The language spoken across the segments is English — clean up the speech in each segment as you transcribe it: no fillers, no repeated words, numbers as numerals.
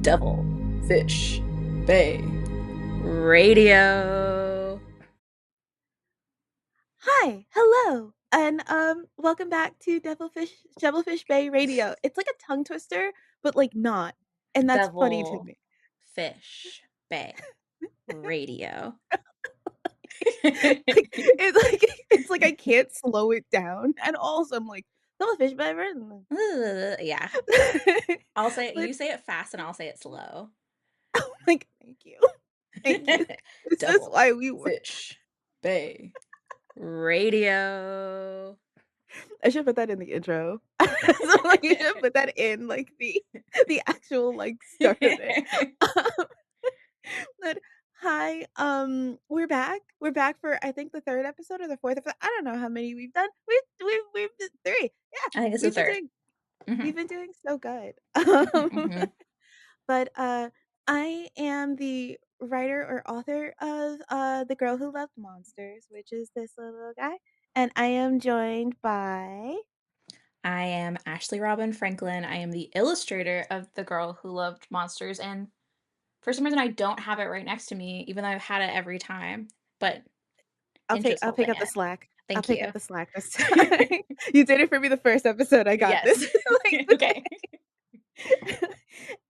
Devil Fish Bay Radio. Hi, hello, and welcome back to Devilfish Bay Radio. It's like a tongue twister, but like not, and that's funny to Devil me. Fish Bay Radio. It's like I can't slow it down, and also I'm like Devilfish Bay Radio. Yeah. I'll say it, But you say it fast and I'll say it slow. like, thank you. This is Devil why we work. Fish Bay Radio. I should put that in the intro. So, like, you should put that in like the actual like start of it. But hi, we're back. We're back for I think the third episode or the fourth episode. I don't know how many we've done. We've did three. Yeah, I think it's the we've been third. doing Hmm. we've been doing so good. Hmm. But I am the writer or author of The Girl Who Loved Monsters, which is this little guy, and I am joined by. I am Ashley Robin Franklin. I am the illustrator of The Girl Who Loved Monsters, and for some reason I don't have it right next to me, even though I've had it every time. But Ninja's I'll pick holding up the it. slack. I'll Thank pick you. up the slack this time. You did it for me the first episode. I got Yes. this. Like, Okay.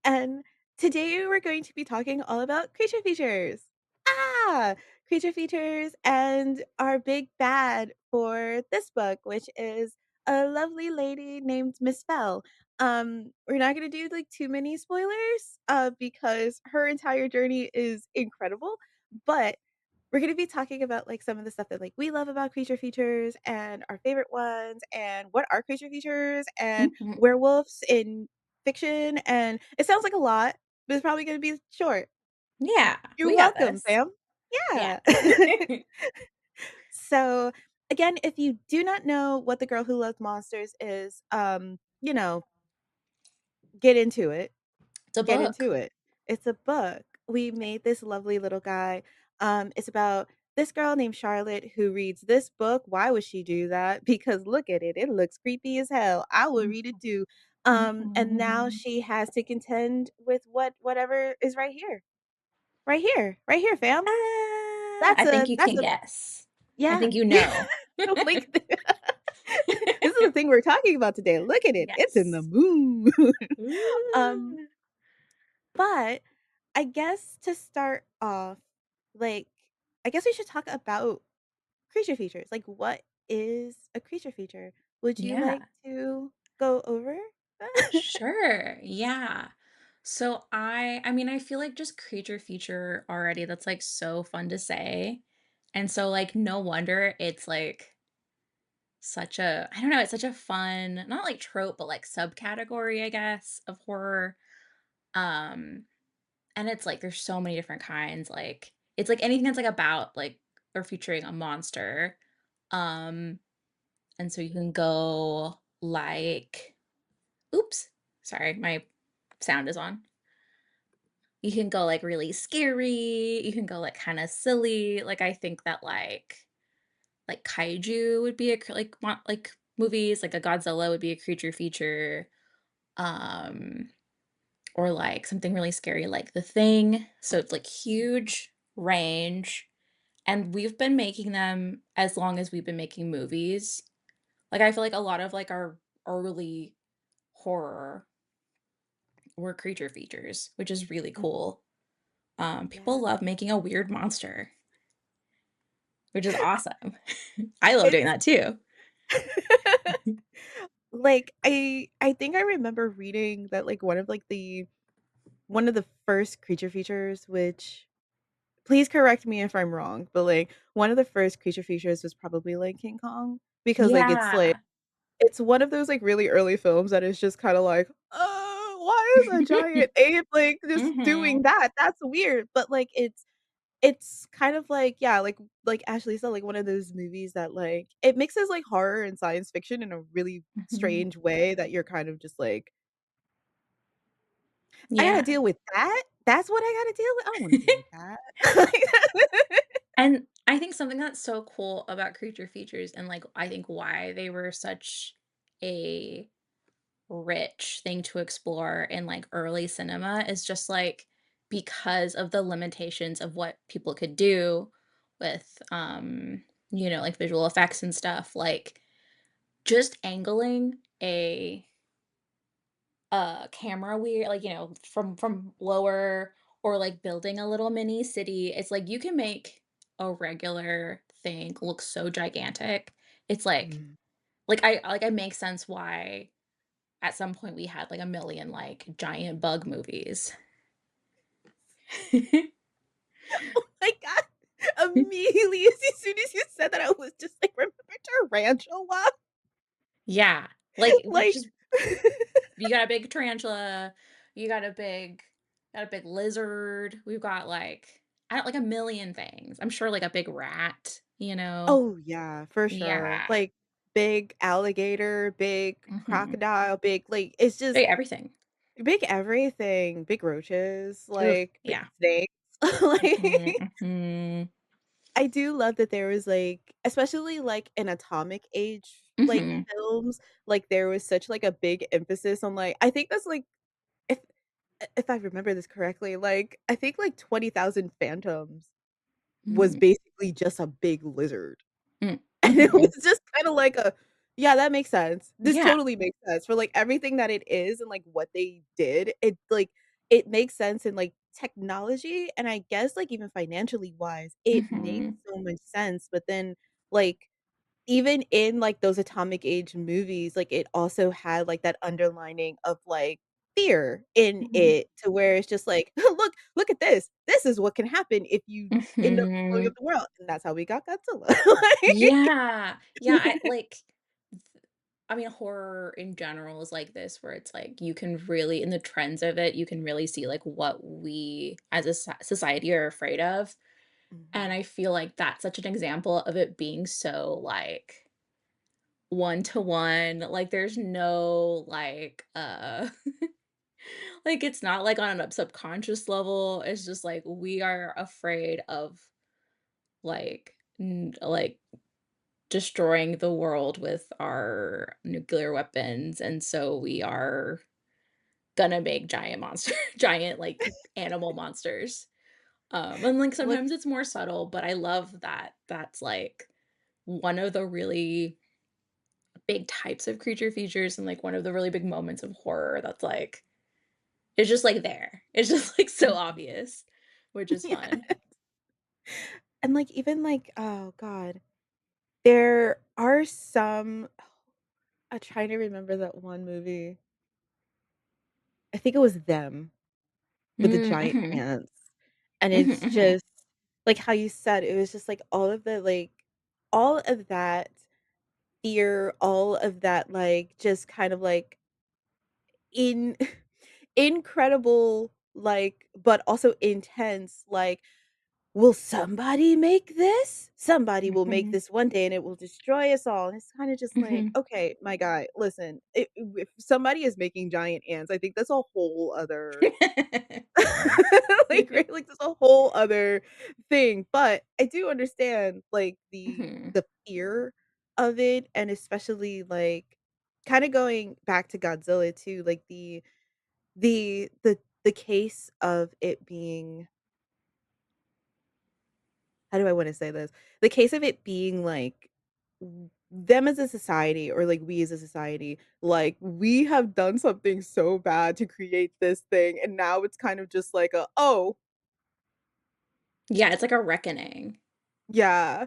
and today we're going to be talking all about creature features. Ah, creature features and our big bad for this book, which is a lovely lady named Miss Fell. We're not going to do like too many spoilers because her entire journey is incredible, but we're going to be talking about like some of the stuff that like we love about creature features and our favorite ones and what are creature features and Mhm. werewolves in fiction, and it sounds like a lot, but it's probably going to be short. Yeah, You're we got welcome, this. Sam. Yeah. Yeah. So, again, if you do not know what The Girl Who Loves Monsters is, get into it. It's a Get book. into it. It's a book. We made this lovely little guy. It's about this girl named Charlotte who reads this book. Why would she do that? Because look at it. It looks creepy as hell. I would read it too. And now Mhm. she has to contend with whatever is right here. Right here. Right here, fam. I think you That's can a guess. I yeah. think you know. Like this is the thing we're talking about today. Look at it. It's in the Yes. moon. um, Ooh. but I guess to start off, like, I guess we should talk about creature features. Like, what is a creature feature? Would you like Yeah. to go over that? Sure. Yeah. So I mean I feel like just creature feature already, that's like so fun to say. And so like no wonder it's like such a, I don't know, it's such a fun, not like trope, but like subcategory, I guess, of horror. Um and it's like there's so many different kinds, like it's like anything that's like about like or featuring a monster. Um and so you can go like, oops, sorry, my sound is on. You can go like really scary, you can go like kind of silly. Like I think that like kaiju would be a like movies, like a Godzilla would be a creature feature. Um or like something really scary like The Thing. So it's like huge range. And we've been making them as long as we've been making movies. Like I feel like a lot of like our early horror were creature features, which is really cool. People Yeah. love making a weird monster, which is awesome. I love doing It's that too. like I think I remember reading that like one of the first creature features, which please correct me if I'm wrong, but like one of the first creature features was probably like King Kong because Yeah. it's one of those like really early films that is just kind of like, why is a giant ape like just doing Mhm. that? That's weird. But like it's kind of like, yeah, like Ashley said, like one of those movies that like it mixes like horror and science fiction in a really Mhm. strange way that you're kind of just like, I gotta Yeah. deal with that. That's what I gotta deal with. I don't want to deal with that. And I think something that's so cool about creature features and like I think why they were such a rich thing to explore in, like, early cinema is just, like, because of the limitations of what people could do with, like, visual effects and stuff, like, just angling a camera wheel, like, from lower or, like, building a little mini city, it's like you can make a regular thing look so gigantic. It's Mm. I make sense why at some point we had, like, a million, like, giant bug movies. Oh my god. Immediately, as soon as you said that, I was just like, "Remember Tarantula?" Yeah, like, we Like just you got a big tarantula, you got a big lizard, we've got, like, I don't like, a million things. I'm sure, like, a big rat, you know? Oh, yeah, for sure. Yeah. Like, big alligator, big Mhm. crocodile, big like, it's just Big everything. big everything, big roaches, Ugh, like, big yeah. snakes. Mhm, Like, mhm, I do love that there was, like especially, like, in atomic age, like, mhm, films, like, there was such, like, a big emphasis on, like I think that's, like if if I remember this correctly, like, I think, like, 20,000 Phantoms was mhm, basically just a big lizard. mm, And it was mhm. just kinda like a, "Yeah, that makes sense. This Yeah, totally makes sense." For, like, everything that it is and, like, what they did, it makes sense in, like, technology, and I guess, like, even financially wise, it makes mhm, so much sense, but then, like, even in, like, those atomic age movies, like, it also had, like, that underlining of, like, fear in mhm, it to where it's just like, Look at this. This is what can happen if you end up blowing up mhm. the world." And that's how we got Godzilla. Yeah, yeah, Like I mean, horror in general is like this, where it's like you can really in the trends of it, you can really see, like, what we as a society are afraid of, and Mhm. I feel like that's such an example of it being so, like, one to one, like, there's no, like, it's not, like, on a subconscious level, it's just, like, we are afraid of, like, destroying the world with our nuclear weapons, and so we are gonna make giant monster giant, like, animal monsters. And, like, Like sometimes it's more subtle, but I love that that's, like, one of the really big types of creature features and, like, one of the really big moments of horror that's, like it's just, like, there. It's just, like, so Mhm. obvious, which is Yeah. fun. And, like, even, like oh god, there are some I'm trying to remember that one movie. I think it was Them with the Mm, giant mhm. ants, and Mhm, it's mhm. just like how you said, it was just, like, all of that fear, all of that, like, just kind of, like, in incredible, like, but also intense, like, "Will somebody make this? Somebody will make Mhm. this one day, and it will destroy us all," and it's kinda just like, Mhm. "Okay, my guy, listen, if somebody is making giant ants, I think that's a whole other like, right, like, that's a whole other thing, but I do understand, like, Mhm. the fear of it, and especially, like, kinda going back to Godzilla too, like, the case of it being how do I wanna say this? The case of it being, like, them as a society or, like, we as a society, like, we have done something so bad to create this thing, and now it's kind of just like "Oh, Yeah, it's like a reckoning. yeah."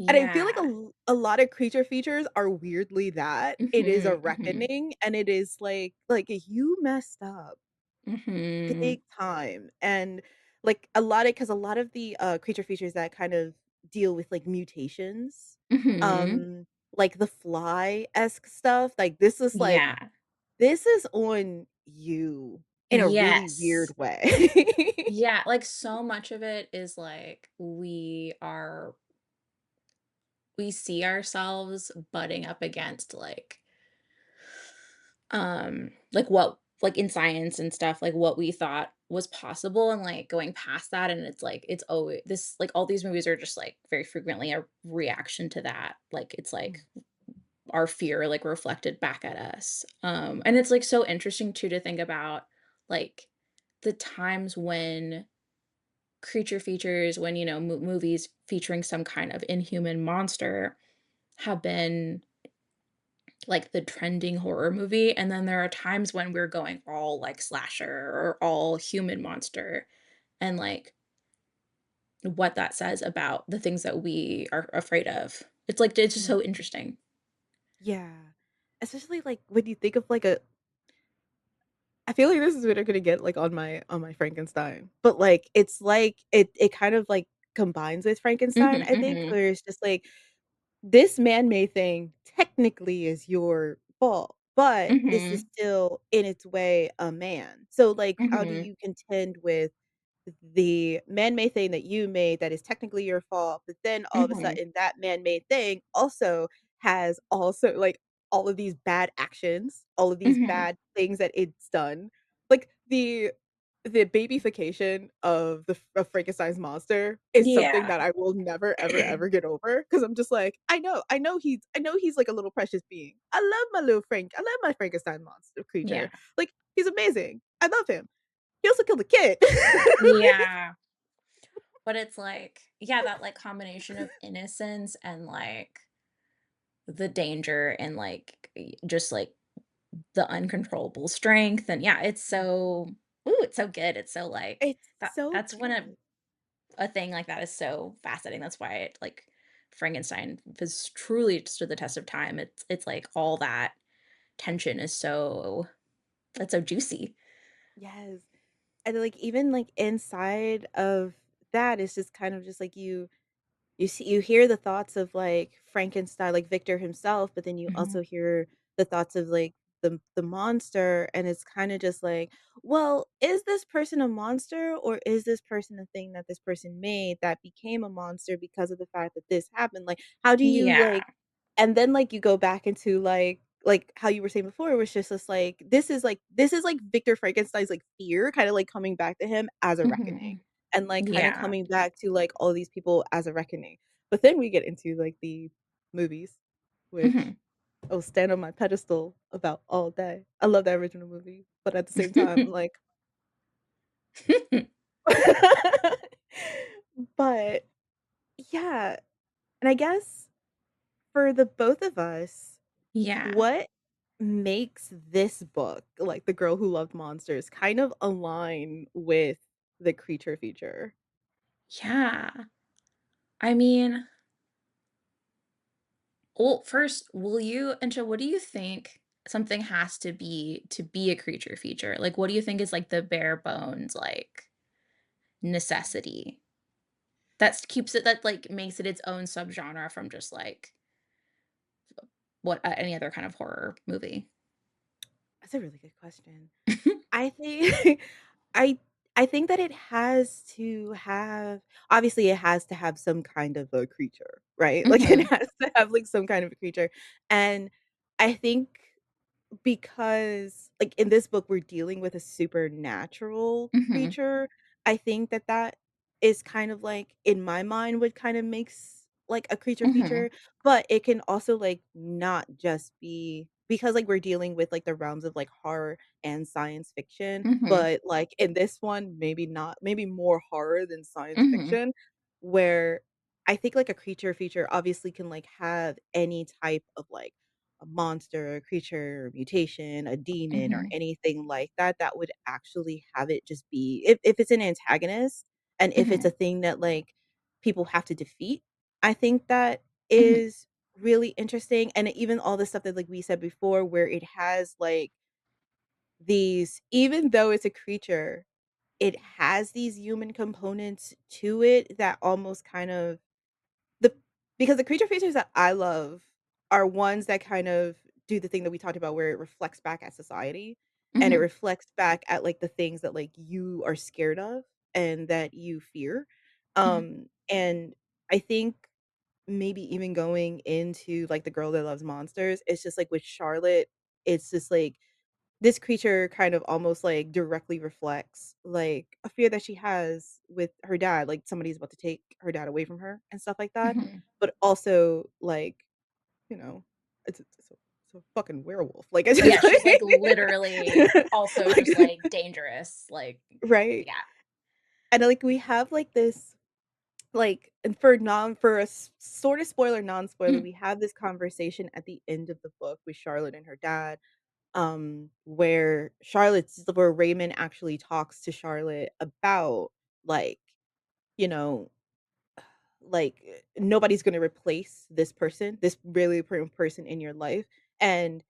And I feel like Yeah. a lot of creature features are weirdly that. It is a Mhm, mhm, reckoning, and it is like, you messed up mhm, big time, and, like, a lot of the, creature features that kind of deal with, like, mutations, mhm. um, like the Fly-esque stuff, like, this is like, Yeah. this is on you in a really weird Yes. way. Yeah, like, so much of it is, like, we see ourselves butting up against, like, in science and stuff, like, what we thought was possible and, like, going past that, and it's like, it's always this like, all these movies are just, like, very frequently a reaction to that, like, it's like our fear, like, reflected back at us. And it's, like, so interesting too to think about, like, the times when creature features, when, movies featuring some kind of inhuman monster have been, like, the trending horror movie, and then there are times when we're going all, like, slasher or all human monster, and, like, what that says about the things that we are afraid of. It's just Mhm. so interesting. Yeah. Especially, like, when you think of, like, a I feel like this is what I'm gonna get, like, on my Frankenstein, but, like, it's like it kind of, like, combines with Frankenstein, Mhm, I think, mhm, where it's just like, this man-made thing technically is your fault, but this is mhm, still, in its way, a man. So, like, how do mhm, you contend with the man-made thing that you made that is technically your fault, but then all of a mhm, sudden that man-made thing also has also, like, all of these bad actions, all of these mhm. bad things that it's done. Like, the babyfication of Frankenstein's monster is something Yeah. that I will never, ever, ever get over because 'cause I'm just like, I know he's like a little precious being. I love my little Frank I love my Frankenstein monster Yeah. creature. Like, he's amazing. I love him. He also killed a kid. Yeah. But it's like, yeah, that, like, combination of innocence and, like, the danger and, like, just, like, the uncontrollable strength, and yeah, it's so good, it's so, like It's so that's when good. a thing like that is so fascinating, that's why Frankenstein has truly stood the test of time, it's like all that tension is so it's so juicy. Yes. And, like, even, like, inside of that, it's just kind of just like you hear the thoughts of, like, Frankenstein, like, Victor himself, but then you Mhm. also hear the thoughts of, like, the monster, and it's kinda just like, "Well, is this person a monster, or is this person a thing that this person made that became a monster because of the fact that this happened?" Like, how do you, Yeah. like and then, like, you go back into, like, how you were saying before, it was just this, like this is, like, Victor Frankenstein's, like, fear kinda, like, coming back to him as a reckoning, Mhm. and, like, kinda Yeah. coming back to, like, all these people as a reckoning. But then we get into, like, the movies, which Mhm. I'll stand on my pedestal about all day. I love that original movie, but at the same time, I'm like but, yeah, and I guess for the both of us, Yeah. what makes this book, like The Girl Who Loved Monsters, kind of align with the creature feature? Yeah. I mean, well, first, will you and so what do you think something has to be a creature feature? Like, what do you think is, like, the bare bones, like, necessity that, like, makes it its own subgenre from just, like, what any other kind of horror movie? That's a really good question. I think I I think that it has to have obviously, it has to have some kind of a creature, right? Like, it Mhm. has to have, like, some kind of a creature, and I think because, like, in this book, we're dealing with a supernatural Mhm. creature, I think that that is kind of, like, in my mind, what kinda makes, like, a creature Mhm. feature, but it can also, like, not just be because, like, we're dealing with, like, the realms of, like, horror and science fiction, Mhm. but, like, in this one, maybe not maybe more horror than science Mhm. fiction, where I think, like, a creature feature obviously can, like, have any type of, like, a monster, a creature, mutation, a demon, or Mhm. anything like that, that would actually have it just be if it's an antagonist and if it's a Mhm. thing that, like, people have to defeat, I think that Mhm. is really interesting, and even all the stuff that, like, we said before where it has, like, these even though it's a creature, it has these human components to it that almost kind of the because the creature features that I love are ones that kind of do the thing that we talked about where it reflects back at society, and it Mhm. reflects back at, like, the things that, like, you are scared of and that you fear. Mhm. And I think maybe even going into, like, The Girl That Loves Monsters, it's just, like, with Charlotte, it's just, like, this creature kind of almost, like, directly reflects, like, a fear that she has with her dad, like, somebody's about to take her dad away from her and stuff like that, Mhm. but also, like, you know it's a fucking werewolf, like, it's Yeah, just she's, like, like literally also just, like like, dangerous, like right, yeah. and, like, we have, like, this like, and for for a sort of spoiler, non-spoiler, Mhm, we have this conversation at the end of the book with Charlotte and her dad, where Raymond actually talks to Charlotte about, like, you know, like, nobody's gonna replace this person, this really important person in your life, and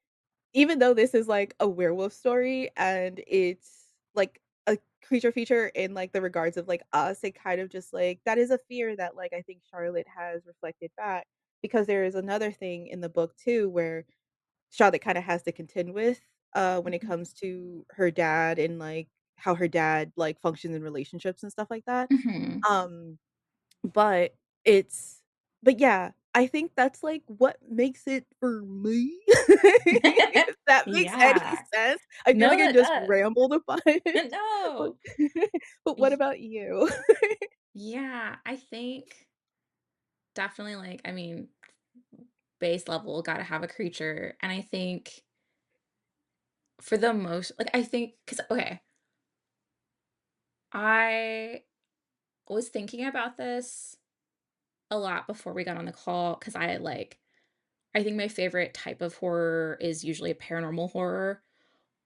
even though this is, like, a werewolf story and it's, like, a creature feature in, like, the regards of, like, us, it kind of just, like that is a fear that, like, I think Charlotte has reflected back, because there is another thing in the book too where Charlotte kinda has to contend with, when it mhm, comes to her dad and, like, how her dad, like, functions in relationships and stuff like that, mhm. um but it's but yeah, I think that's, like, what makes it for me. If that makes any Yeah. sense. I feel No, like I that just does. rambled a bunch. But No. but what Y about you? yeah, I think definitely, like, I mean, base level, gotta have a creature, and I think for the most like, I think because okay, I was thinking about this a lot before we got on the call because I think my favorite type of horror is usually paranormal horror,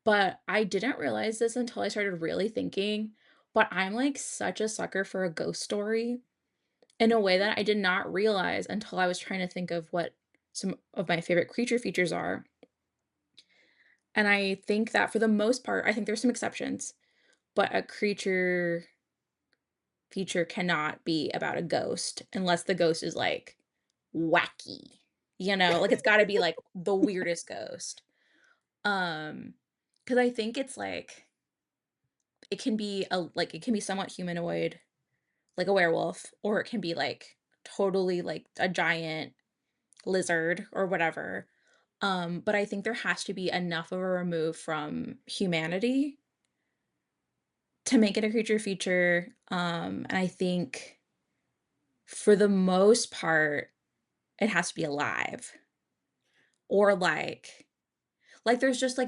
but I didn't realize this until I started really thinking, but I'm, like, such a sucker for a ghost story in a way Mhm, that I did not realize until I was trying to think of what some of my favorite creature features are, and I think that for the most part I think there's some exceptions, but a creature feature cannot be about a ghost unless the ghost is, like, wacky, like, it's gotta be, like, the weirdest ghost. Um, because I think it's, like it can be somewhat humanoid, like a werewolf, or it can be, like, totally, like, a giant lizard or whatever. But I think there has to be enough of a remove from humanity to make it a creature feature, and I think for the most part, it has to be alive or, there's just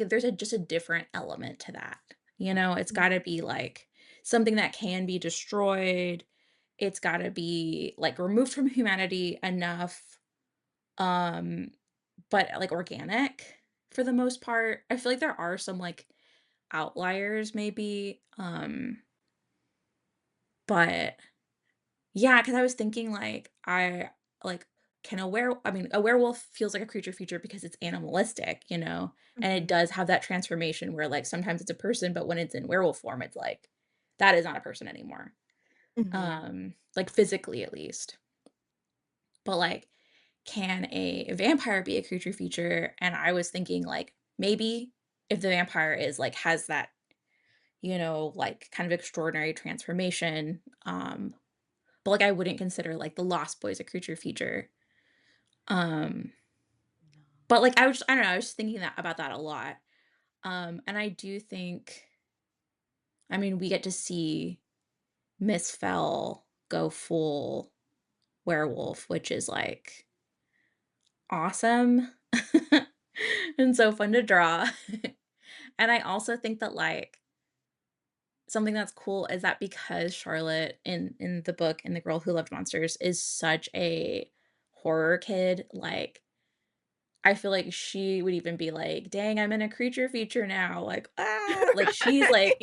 a different element to that, It's mhm, gotta be, like, something that can be destroyed, it's gotta be, like, removed from humanity enough, um, but, like, organic for the most part. I feel like there are some, like, outliers maybe, but yeah, because I was thinking, like, a werewolf feels like a creature feature because it's animalistic, and it mhm, does have that transformation where, like, sometimes it's a person, but when it's in werewolf form, it's like, that is not a person anymore, mhm. like, physically at least. But, like, can a vampire be a creature feature? And I was thinking, like, maybe if the vampire has that, like, kind of extraordinary transformation, but, like, I wouldn't consider, like, the Lost Boys a creature feature. Um, No. but, like, I don't know, I was just thinking about that a lot. And I do think I mean, we get to see Miss Fell go full werewolf, which is, like, awesome and so fun to draw. And I also think that, like, something that's cool is that because Charlotte in the book, in The Girl Who Loved Monsters, is such a horror kid, like, I feel like she would even be like, "Dang, I'm in a creature feature now," like, "Ah," like, she's like,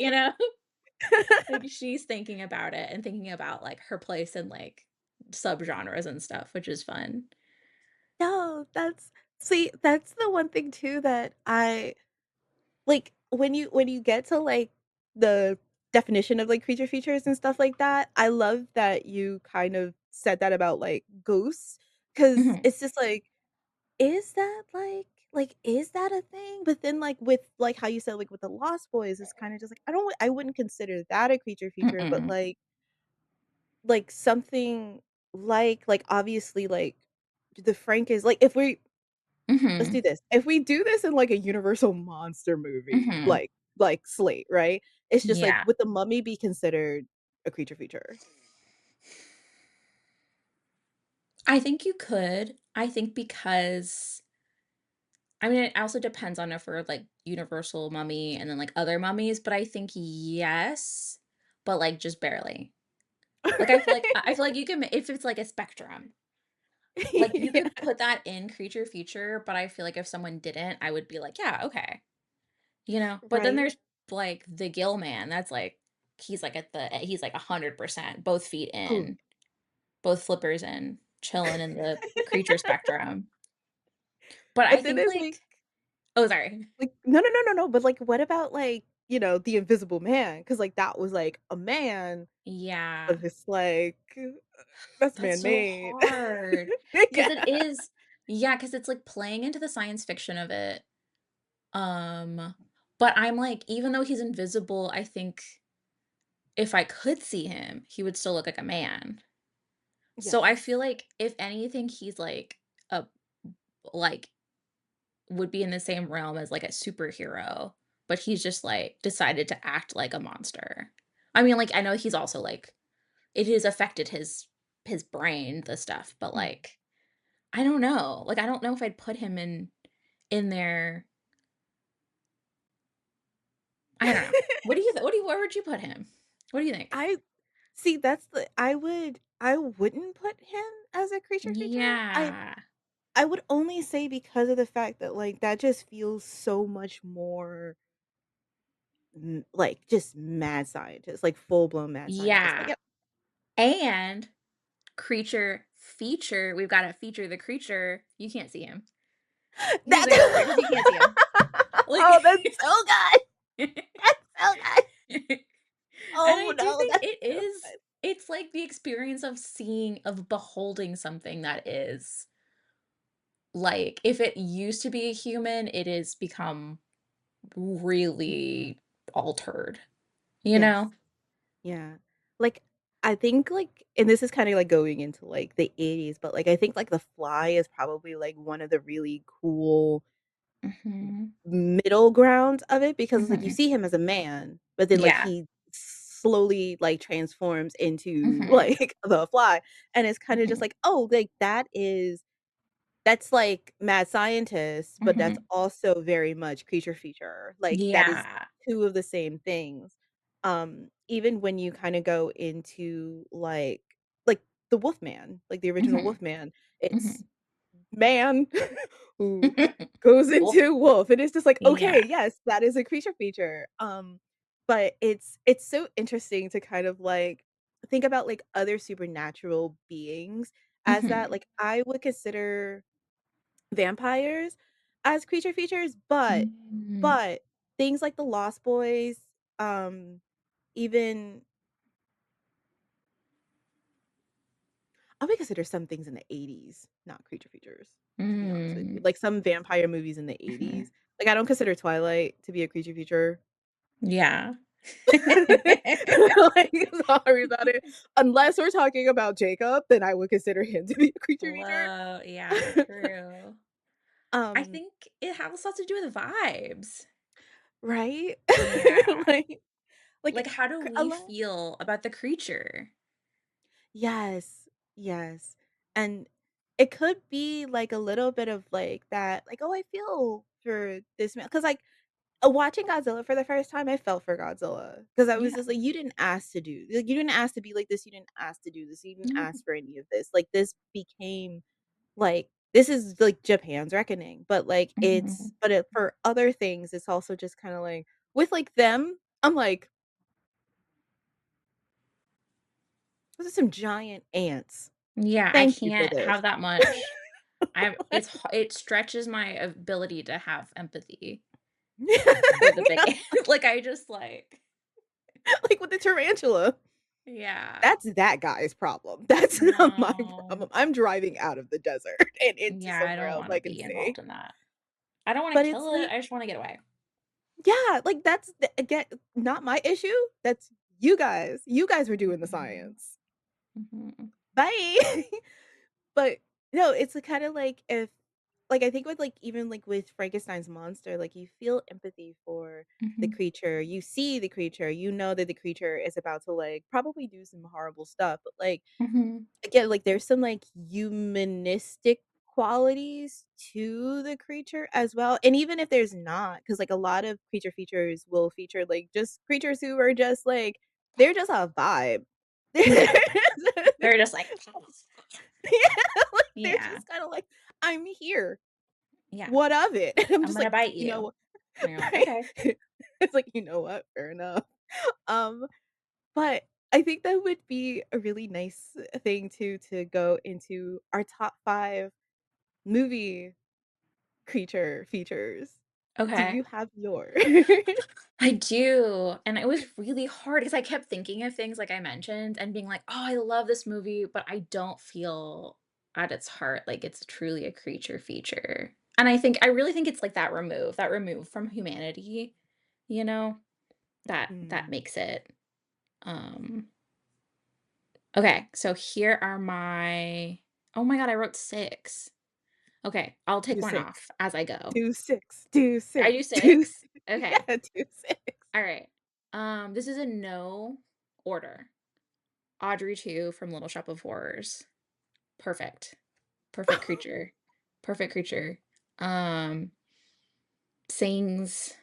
like, she's thinking about it and thinking about, like, her place in, like, subgenres and stuff, which is fun. No, that's see, that's the one thing too that I like, when you get to, like, the definition of, like, creature features and stuff like that, I love that you kind of said that about, like, ghosts, because Mhm, it's just like, is that, is that a thing? But then, like, with, like, how you said, like, with the Lost Boys, it's kinda just like, I wouldn't consider that a creature feature, but, mm-mm, something obviously, like, the Frank is like, if we let's mhm, do this. If we do this in, like, a Universal monster movie, mhm, Slate, right? It's just like, yeah. would the mummy be considered a creature feature? I think you could. I think because I mean, it also depends on if we're, like, universal mummy and then, like, other mummies, but I think yes, but, like, just barely. Like, I feel like you can if it's, like, a spectrum, like, you Yeah. could put that in creature feature, but I feel like if someone didn't, I would be like, "Yeah, okay." You know? But then Right? there's, like, the gill man, that's, like he's, like, 100%, both feet Oh. in, both flippers in, chilling in the creature spectrum. But I But then think, there's, like oh, sorry. no, no, no, no, no, but, like, what about, like, the Invisible Man? Because like, that was, like, a man, Yeah. but it's like, that's That's so man-made. hard, Yeah. cause it is yeah, cause it's, like, playing into the science fiction of it, um, but I'm like, even though he's invisible, I think if I could see him, he would still look like a man. So I feel Yes. like if anything, he's a like, would be in the same realm as, like, a superhero, but he's just, like, decided to act like a monster. I mean, like, I know he's also, like it has affected his brain, the stuff, but, Mm. like, I don't know. Like, I don't know if I'd put him in there. I don't know. Where would you put him? What do you think? I see, that's the I wouldn't put him as a creature feature. Yeah. I would only say because of the fact that, like, that just feels so much more, like, just mad scientist, like, full-blown mad scientist, like, Yeah. And creature feature, we've gotta feature the creature, you can't see him. He's a creature, that just you can't see him. Like Oh, that's so good. That's so good. and Oh, I do no, think that's it so is good. it's like the experience of beholding something that is like, if it used to be a human, it has become really altered, you Yes. know? Yeah. Like, I think, like and this is kinda, like, going into, like, the '80s, but, like, I think, like, The Fly is probably, like, one of the really cool Mhm. middle ground of it because, like, you Mhm. see him as a man, but then, like, Yeah. he slowly, like, transforms into, Mhm. like, the fly, and it's kinda just Mhm. like, "Oh, like, that's, like, mad scientist, but that's Mhm. also very much creature feature." Like, that is Yeah. 2 of the same things. Even when you kinda go into, like, the Wolfman, like, the original Mhm. Wolfman, it's Mhm. man who goes Wolf. into wolf, and it's just like, Yeah. "Okay, yes, that is a creature feature." But it's so interesting to kind of, like, think about, like, other supernatural beings as that. Mhm. Like, I would consider vampires as creature features, but Mm. but things like the Lost Boys, even I would consider some things in the '80s not creature features, to be honest with you. Mm. Like, some vampire movies in the Mhm. '80s. Like, I don't consider Twilight to be a creature feature. Yeah. Like, sorry about it. Unless we're talking about Jacob, then I would consider him to be a creature Whoa, yeah, feature. true. I Um, think it has lots to do with vibes. right? Yeah. Like Like, like, how do a we lot feel about the creature? Yes, yes, and it could be, like, a little bit of, like, that, like, "Oh, I feel for this man," because like, watching Godzilla for the first time, I felt for Godzilla because I was Yeah. just like, "You didn't ask to do like, you didn't ask to be like this, you didn't ask to do this, you didn't Mhm. ask for any of this." Like, this became, like this is, like, Japan's reckoning, but, like, Mhm. for other things, it's also just kinda like with, like, them, I'm like, "Those are some giant ants. Yeah, I Thank you for can't this." have that much. It stretches my ability to have empathy for the big Yeah, like, I just, like like with the tarantula. yeah. That's that guy's problem. That's not my No. problem. I'm driving out of the desert and into Yeah, I somewhere don't else wanna I can be see. involved in that. I don't wanna But it's kill it, like I just wanna get away. yeah, like, that's the again, not my issue. That's you guys. You guys were doing the Mhm. science. Mhm. Bye. But, no, it's kinda like if like, I think with, like, even, like, with Frankenstein's monster, like, you feel empathy for the Mhm. creature. You see the creature, you know that the creature is about to, like, probably do some horrible stuff, but, like, Mhm. again, like, there's some, like, humanistic qualities to the creature as well, and even if there's not, because like, a lot of creature features will feature, like, just creatures who are just, like they're just a vibe. Yeah. They're They're just like yeah, like, they're yeah, just kinda like, "I'm here. yeah. What of it?" And I'm I'm just gonna like, bite "You know you. what?" And you're like, Right? "Okay." It's like, "You know what? Fair enough." Um, but I think that would be a really nice thing to go into our top 5 movie creature features. Do Okay. you have yours? I do, and it was really hard because I kept thinking of things like I mentioned and being like, "Oh, I love this movie," but I don't feel at its heart like it's truly a creature feature. And I really think it's like that remove from humanity, you know, that Mm, makes it. Um, okay, so here are my oh my God, I wrote 6. Okay, I'll take do one 6. off as I go. Do 6. Do I do 6. Do 6? Okay. yeah, do 6. All right. This is a no order. Audrey 2 from Little Shop of Horrors. Perfect. Perfect creature. Perfect creature. Um, sings,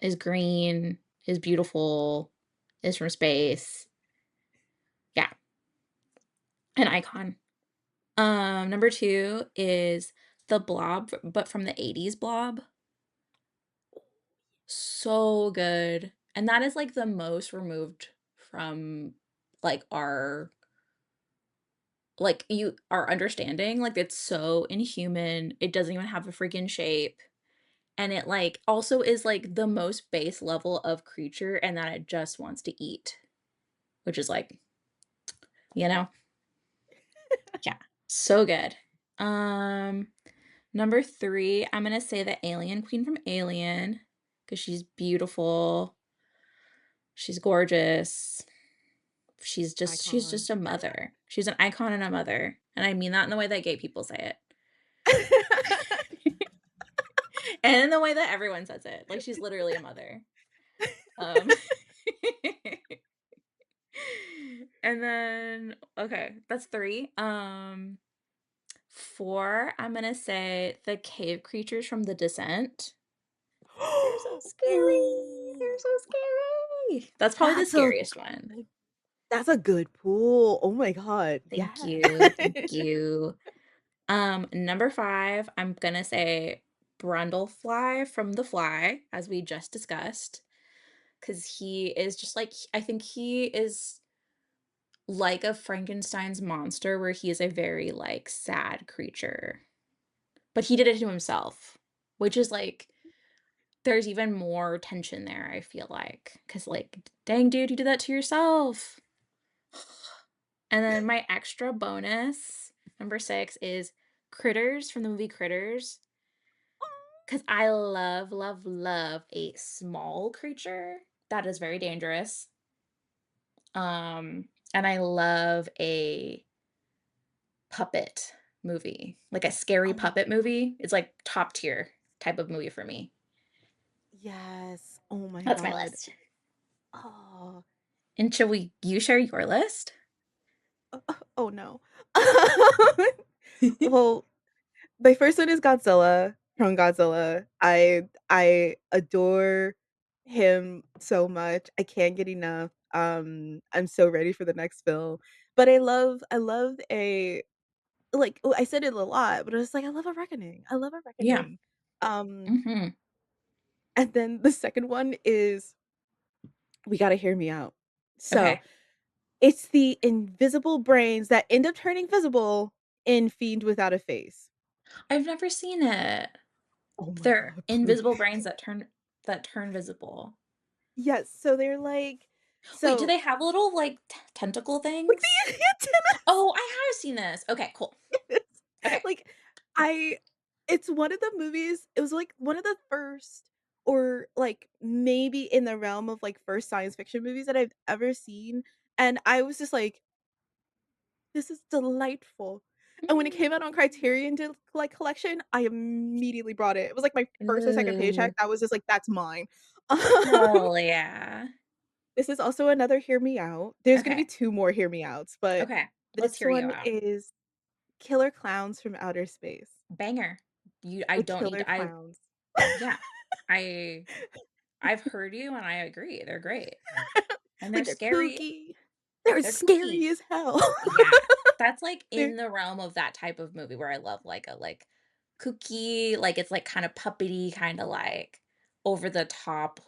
is green, is beautiful, is from space. Yeah, an icon. Number 2 is the Blob, but from the 80s Blob. So good. And that is like the most removed from like our understanding, like, it's so inhuman, it doesn't even have a freaking shape, and it, like, also is, like, the most base level of creature and that it just wants to eat, which is, like, you know? Yeah, so good. Um, Number 3, I'm gonna say the alien queen from Alien because she's beautiful, she's gorgeous, she's Icon. just a mother. She's an icon and a mother, and I mean that in the way that gay people say it. And in the way that everyone says it, like, she's literally a mother. Um, and then okay, that's 3. 4, I'm gonna say the cave creatures from The Descent. They're so scary, they're Ooh, so scary. That's probably the that's a scariest one. good that's a good pool. Oh my god, yeah. Thank you, thank you. Number 5, I'm gonna say Brundlefly from The Fly, as we just discussed. 'Cause he is just like I think he is like a Frankenstein's monster where he is a very, like, sad creature, but he did it to himself, which is, like there's even more tension there, I feel like, cause like, "Dang, dude, you did that to yourself." And then my extra bonus, number 6, is Critters from the movie Critters, cause I love, love, love a small creature that is very dangerous. And I love a puppet movie, like a scary Oh, puppet movie. It's like top tier type of movie for me. yes. Oh my That's my god. list. Oh. And should we you share your list? Oh, no. Well, my first one is Godzilla from Godzilla. I adore him so much. I can't get enough. I'm so ready for the next film. But I love a like, oh, I said it a lot, but it's like, I love a reckoning. I love a Yeah. reckoning. Um, Mhm. and then the second one is We Gotta Hear Me Out. So, Okay. it's the invisible brains that end up turning visible in Fiend Without a Face. I've never seen it. Oh my They're god, please. invisible brains that turn visible. Yes, so they're like Wait, do so they have little, like, tentacle with things? the antennas. Oh, I have seen this. Okay, cool. Yes. Okay. Like, I it's one of the movies it was, like, one of the first or, like, maybe in the realm of, like, first science fiction movies that I've ever seen, and I was just like, "This is delightful." And when it came out on Mm. Criterion Collection, I immediately brought it. It was, like, my first or second Ooh, paycheck, I was just like, "That's mine." hell yeah. This is also another Hear Me Out. There's gonna be Okay. 2 more Hear Me Outs, but Okay. Let's this hear you one out. is Killer Clowns from Outer Space. Banger. I The don't need Killer I Clowns. yeah. I I've heard you and I agree. They're great. And they're Like, they're scary. kooky. They're They're scary kooky. as hell. Yeah. That's, like, They're in the realm of that type of movie where I love, like, a, like, kooky, like, it's, like, kinda puppety, kinda, like, over the top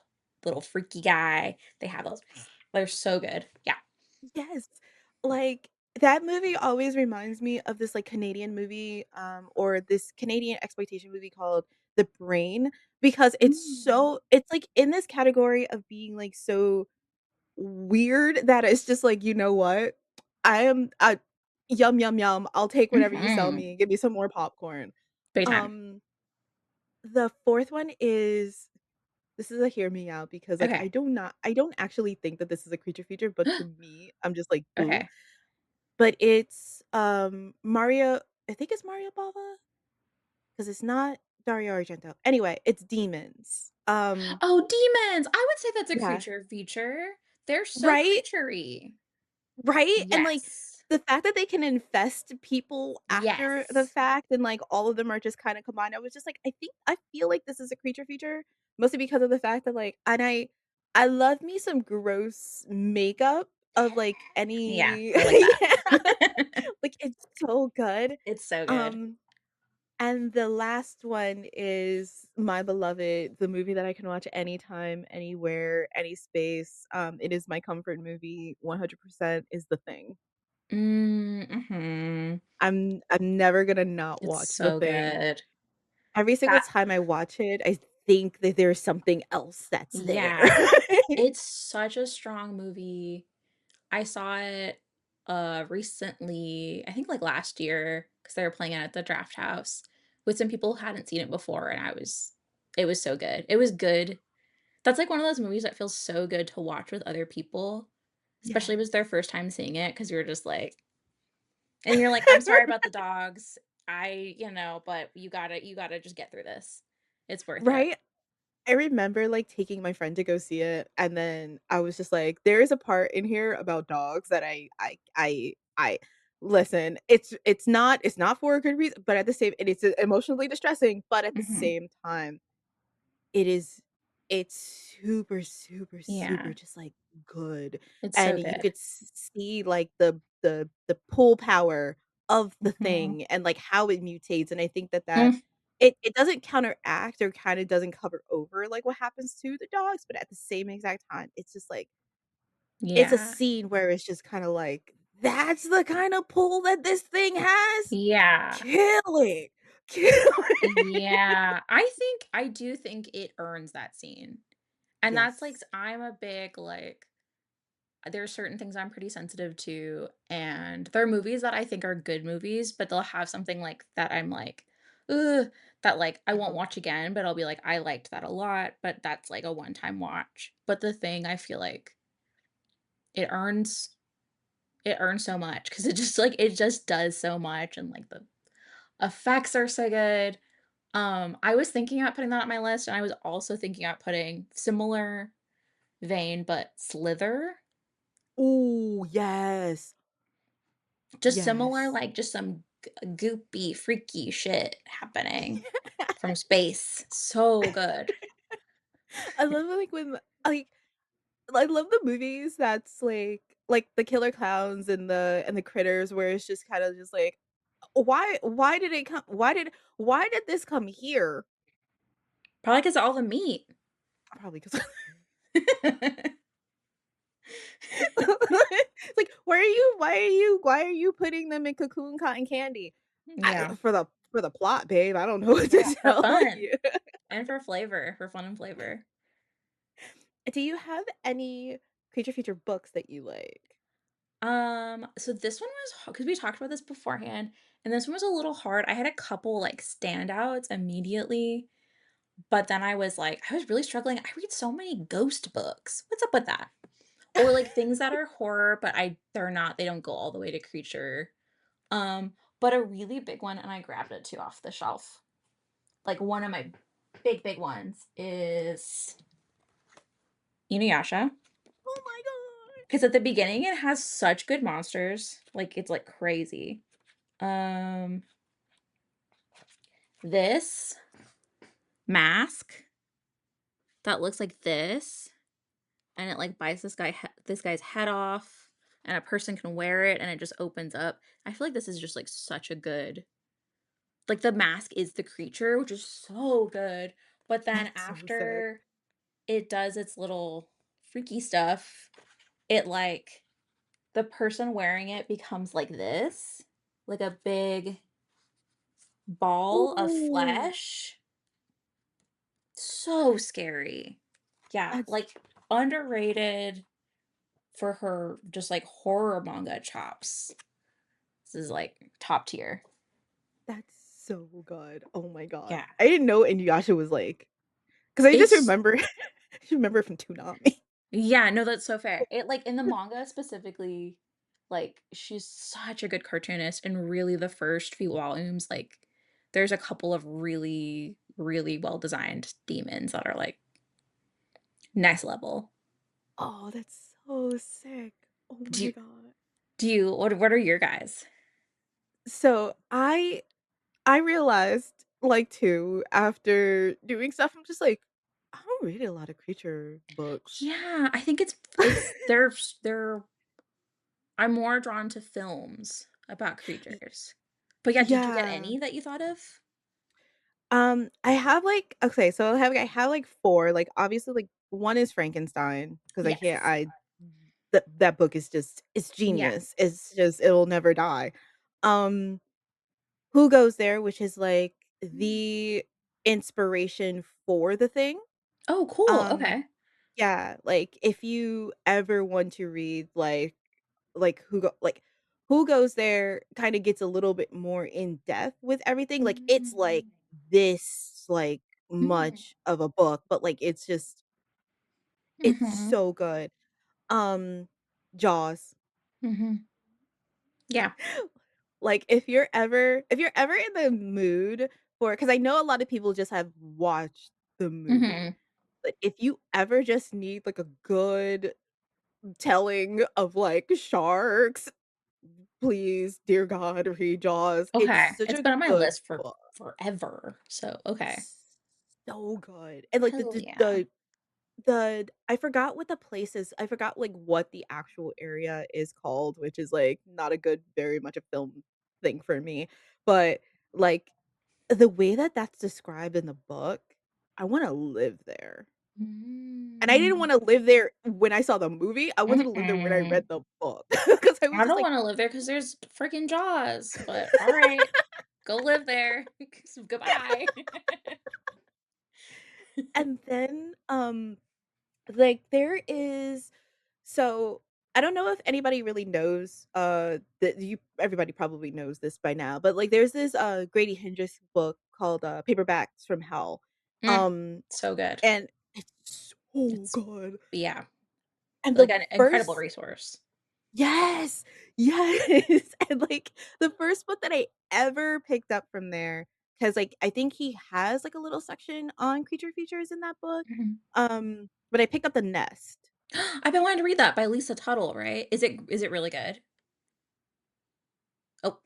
little freaky guy. They have those they're so good. Yeah. yes. Like, that movie always reminds me of this, like, Canadian movie, or this Canadian exploitation movie called The Brain, because Mm. it's, like, in this category of being, like, so weird that it's just like, "You know what? I am yum, yum, yum. I'll take whatever you sell Mhm. me. Give me some more popcorn." Big time. Um, the 4th one is this is a hear me out because, like, Okay. I don't actually think that this is a creature feature, but to me, I'm just like, "Boo." Okay. But it's, Mario I think it's Mario Bava, because it's not Dario Argento. Anyway, it's demons. Oh, demons! I would say that's a Yeah. creature feature. They're so Right? creaturey. Right? And, like, Yes. the fact that they can infest people after the Yes. fact and, like, all of them are just kinda combined, I was just like, I feel like this is a creature feature, mostly because of the fact that, like and I love me some gross makeup of, like, Yeah, any I like that. yeah. Like, it's so good. It's so good. Um, and the last one is my beloved, the movie that I can watch anytime, anywhere, any space. It is my comfort movie 100% is The Thing. Mhm. I'm never gonna not It's watch The so Thing. good. Every single That time I watch it, I think that there's something else that's there. yeah. It's such a strong movie. I saw it, recently, I think, like, last year, because they were playing it at the Draft House with some people who hadn't seen it before, and it was so good. It was good. That's, like, one of those movies that feels so good to watch with other people, especially if Yes. it's their first time seeing it, because 'cause you're just like and you're like, "I'm sorry about the dogs. But you gotta just get through this. It's worth it." Right? I remember, like, taking my friend to go see it, and then I was just like, "There is a part in here about dogs that I listen, it's not for a good reason, but at the same it's emotionally distressing, but at the Mhm. same time, it is it's super, super, super Yeah. just, like, good, It's so and you good. could see, like, the pull power of the Mhm. thing and, like, how it mutates, and I think that Mm. it doesn't counteract or kinda doesn't cover over, like, what happens to the dogs, but at the same exact time, it's just, like it's a Yeah. scene where it's just kinda like, "That's the kind of pull that this thing has? Yeah. Kill it. Kill it." Yeah. I do think it earns that scene. And that's, like Yes. I'm a big, like there are certain things I'm pretty sensitive to, and there are movies that I think are good movies, but they'll have something like that I'm like, "Ugh," that, like, I won't Uh-huh. watch again, but I'll be like, "I liked that a lot," but that's, like, a one-time watch. But The Thing, I feel like it earns it earns so much because it just does so much, and, like, the effects are so good. I was thinking about putting that on my list, and I was also thinking about putting similar vein, but Slither. Ooh, yes. Just similar, Yes. like, just some goopy, freaky shit happening from space. So good. I love, like, when like, I love the movies that's, like, the killer clowns and the critters where it's just kinda just like, why did it come why did this come here?" Probably 'cause of all the meat. Probably 'cause like, why are you putting them in cocoon cotton candy? Yeah. For the plot, babe, I don't know what to Yeah, for tell fun, you. and for flavor, for fun and flavor. Do you have any creature feature books that you like? So this one was because we talked about this beforehand, and this one was a little hard. I had a couple, like, standouts immediately, but then I was really struggling. I read so many ghost books. What's up with that? Or, like, things that are horror, but they don't go all the way to creature. But a really big one, and I grabbed it too off the shelf. Like, one of my big, big ones is Inuyasha. Oh my god. Because at the beginning, it has such good monsters. Like, it's, like, crazy. Um, this mask that looks like this, and it, like, bites this guy's head off, and a person can wear it, and it just opens up. I feel like this is just, like, such a good like, the mask is the creature, which is so good, but then That's so sick. after it does its little freaky stuff, it, like the person wearing it becomes like this, like a big ball of Ooh, flesh. So scary. Yeah, that's like, underrated for her just, like, horror manga chops. This is, like, top tier. that's so good. Oh my god. Yeah. I didn't know Inuyasha was like, because I just It's remember I remember from Toonami. yeah, no, that's so fair. It like, in the manga specifically, like, she's such a good cartoonist, and really the first few volumes, like, there's a couple of really, really well-designed demons that are, like, next level. Oh, that's so sick. Oh Do my you god. what are your guys'? So, I realized, like, too, after doing stuff, I'm just like, I don't read a lot of creature books. Yeah, I think it's they're I'm more drawn to films about Y creatures. But yeah, did you get yeah. any that you thought of? I have, like okay, so I have, like, 4, like, obviously, like, 1 is Frankenstein because I can't Yes. I that book is just it's Yeah. genius. It's just it'll never die. Um, Who Goes There, which is, like, Mm. the inspiration for the thing. Oh, cool, Um, okay. yeah, like, if you ever want to read, like, Who Goes There kinda gets a little bit more in depth with everything, like, it's, like, Mm. this, like, Mhm. much of a book, but, like, it's Mhm. so good. Um, Jaws. Mhm. Yeah. Like, if you're ever in the mood for because I know a lot of people just have watched the movie, Mhm. but if you ever just need, like, a good telling of, like, sharks, please, dear God, read Jaws. It's Okay. such It's a been on my good list for book. forever, so okay. It's so good, and, like, Hell yeah. I forgot what the place is I forgot, like, what the actual area is called, which is, like, not a good very much a film thing for me, but, like, the way that that's described in the book, I wanna live there, and I didn't Mm. wanna live there when I saw the movie, I wanted to live there when I Mm-mm. read the book because I was I just don't like wanna live there because there's freaking Jaws, but alright. Go live there. Goodbye. and then, like, there is so, I don't know if anybody really knows, that you everybody probably knows this by now, but, like, there's this, Grady Hendrix book called, Paperbacks from Hell, Mm. um, So good. and it's so It's good, yeah, and like the an incredible first resource. yes! Yes! And, like, the first book that I ever picked up from there, because like, I think he has, like, a little section on creature features in that book, Mhm. but I picked up The Nest. I've been wanting to read that by Lisa Tuttle, right? Is it really good? Oh,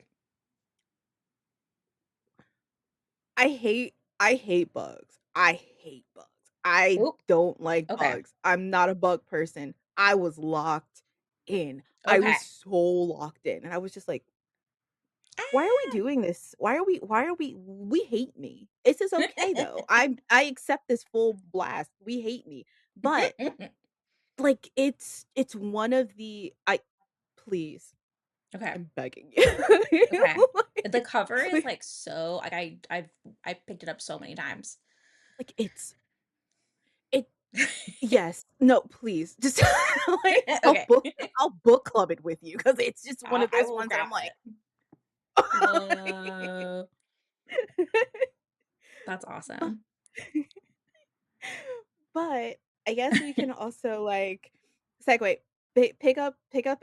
I hate bugs. I hate bugs. I oop, don't like okay. bugs. I'm not a bug person. I was locked in. I Okay. was so locked in, and I was just like, "Why are we Ah. doing this? We hate me. This is okay though. I accept this full blast. We hate me." But, like, it's one of the I please, Okay, I'm begging you. okay. The cover is, Like like, so like, I picked it up so many times. like, it yes. No, please. Just like, Okay. I'll book club it with you because it's just one of I those will ones that grab I'm like it. Whoa, that's but awesome. but I guess we can also, like, segue, pick up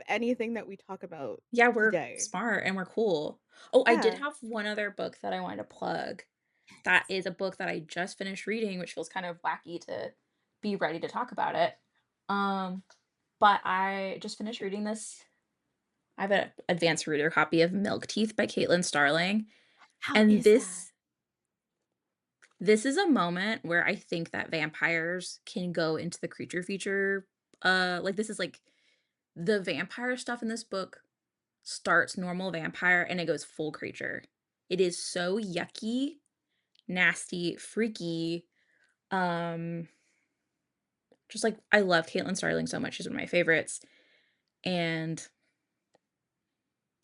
anything that we talk about Yeah, we're today. smart and we're cool. Oh, I did Yeah. have one other book that I wanted to plug. That Yes. is a book that I just finished reading, which feels kind of wacky to be ready to talk about it. Um, but I just finished reading this. I have an advanced reader copy of Milk Teeth by Caitlin Starling, How and is that? this is a moment where I think that vampires can go into the creature feature, like, this is, like the vampire stuff in this book starts normal vampire and it goes full creature. It is so yucky, nasty, freaky, um, just, like, I love Caitlin Starling so much, she's one of my favorites, and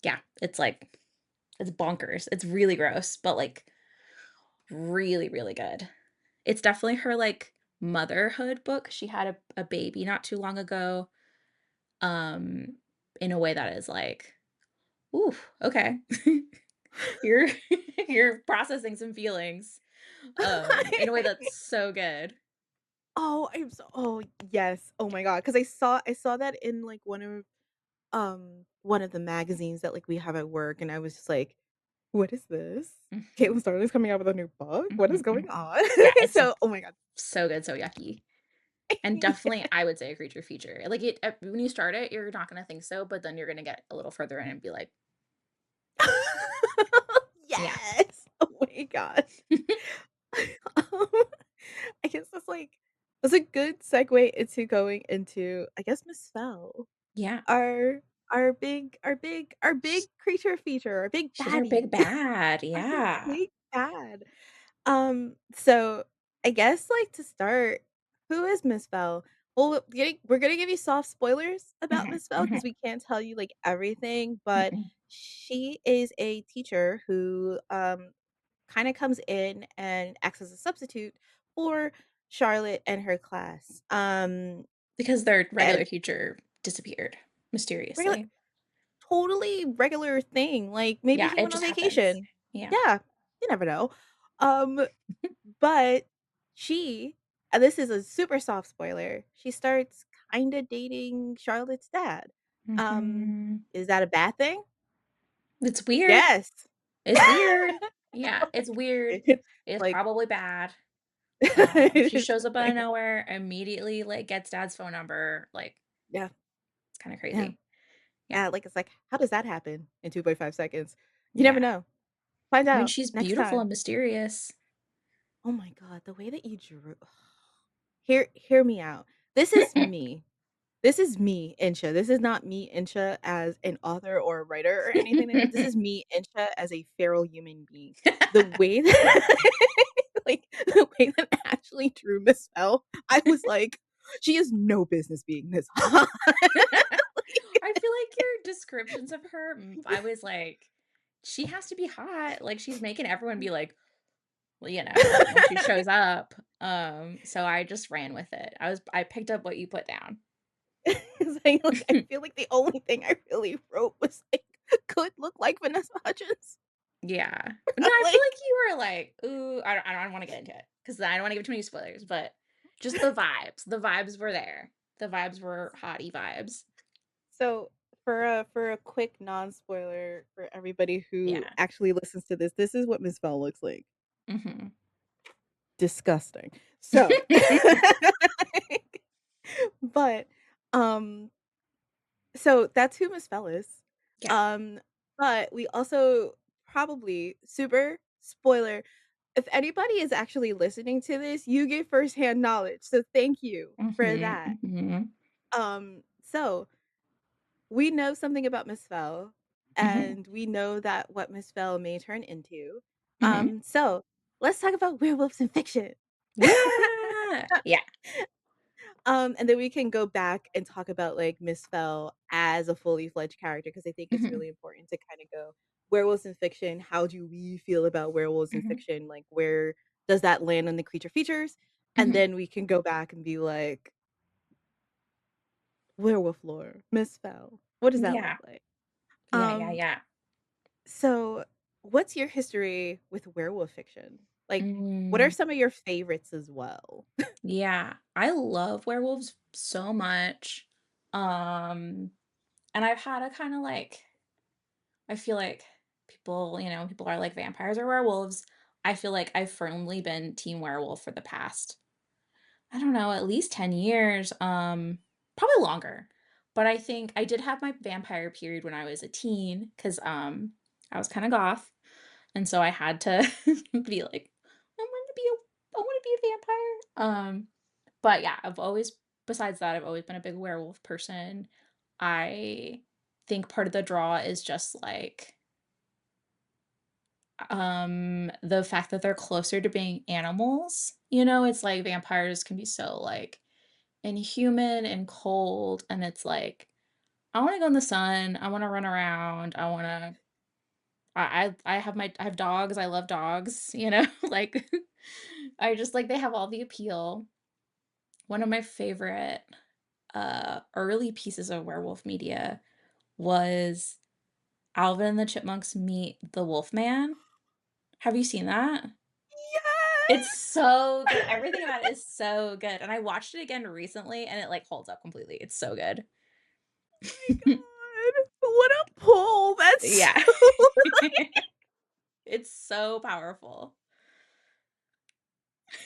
yeah, it's, like it's bonkers, it's really gross, but, like, really, really good. It's definitely her, like, motherhood book. She had a baby not too long ago, um, in a way that is like, "Ooh, okay. You're you're processing some feelings, in a way that's so good." Oh, yes. Oh my god. Because I saw that in, like, one of the magazines that, like, we have at work, and I was just like, "What is this? Caitlin Mhm, Starling's coming out with a new book? What is mhm. going on?" Yeah, it's So, oh my god. so good, so yucky, and definitely, I would say a creature feature. Like, when you start it, you're not gonna think so, but then you're gonna get a little further in and be like, "Yeah." Yes. Oh my gosh. Um, I guess that's a good segue into going into, I guess, Miss Fell, Yeah. our our big creature feature, our big She's our big baddie, bad, our yeah. big bad. So I guess, like, to start, who is Miss Fell? Well, we're gonna give you soft spoilers about Mhm, Miss Fell mhm, because we can't tell you, like, everything, but mhm. she is a teacher who, kinda comes in and acts as a substitute for Charlotte and her class. Because their regular And teacher disappeared regular mysteriously. totally regular thing, like, maybe Yeah, he it went on just happens. vacation. Yeah. Yeah, you never know. Um, but she and this is a super soft spoiler, she starts kinda dating Charlotte's dad. Um, Mhm. is that a bad thing? It's weird. Yes. It's weird. Yeah, it's weird. It's It's like probably bad. She it's shows up out of like nowhere, immediately, like, gets dad's phone number, like, yeah, it's kinda yeah. crazy. Yeah, Yeah, like, it's like, how does that happen in 2.5 seconds? You never yeah. know. Find I mean, out she's next beautiful time. and mysterious. Oh my god, the way that you drew hear me out. This is me. This is me, Insha. This is not me, Insha, as an author or a writer or anything like that. This is me, Insha, as a feral human being. The way that like, the way that Ashley drew Miss Bell, I was like, "She has no business being this hot." I feel like your descriptions of her, I was like, "She has to be hot." Like, she's making everyone be like, well, when she shows up, so I just ran with it. I picked up what you put down. It's like, I feel like the only thing I really wrote was, like, could look like Vanessa Hudgens. Yeah. No, I feel Like like you were like, "Ooh," I don't wanna get into it because I don't wanna give too many spoilers, but just the vibes were there. The vibes were hottie vibes. so, for a quick non-spoiler for everybody who Yeah. actually listens to this is what Miss Bell looks like. Mhm. Disgusting. So, but, um so that's who Miss Bell is. Yeah. Um, but we also probably super spoiler, if anybody is actually listening to this, you get firsthand knowledge, so thank you for Mhm, that. mhm, So we know something about Miss Fell, mhm, and we know that what Miss Fell may turn into. mhm. So let's talk about werewolves in fiction. Yeah! Yeah. And then we can go back and talk about, like, Miss Fell as a fully fledged character because I think it's Mhm, really important to kinda go, werewolves in fiction, how do we feel about werewolves in mhm, fiction? Like, where does that land on the creature features? And mhm. then we can go back and be like, werewolf lore, Miss Fell, what does that look Yeah. like? Yeah, yeah, Um, yeah. so what's your history with werewolf fiction? Like, what are Mm. some of your favorites as well? Yeah, I love werewolves so much. Um, and I've had a kind of like, I feel like people are like vampires or werewolves. I feel like I've firmly been team werewolf for the past, I don't know, at least 10 years, probably longer. But I think I did have my vampire period when I was a teen 'cause, I was kinda goth, and so I had to be like, I wanna be a vampire." But yeah, I've always besides that, I've always been a big werewolf person. I think part of the draw is just, like, the fact that they're closer to being animals, you know? It's like vampires can be so, like, inhuman and cold, and it's like, I wanna go in the sun, I wanna run around, I have dogs, I love dogs, you know? Like, I just like they have all the appeal. One of my favorite, early pieces of werewolf media was Alvin and the Chipmunks Meet the Wolfman. Have you seen that? It's Yes! so good, everything about it is so good, and I watched it again recently, and it, like, holds up completely, it's so good. My god. What a pull. That's Yeah. so It's so powerful.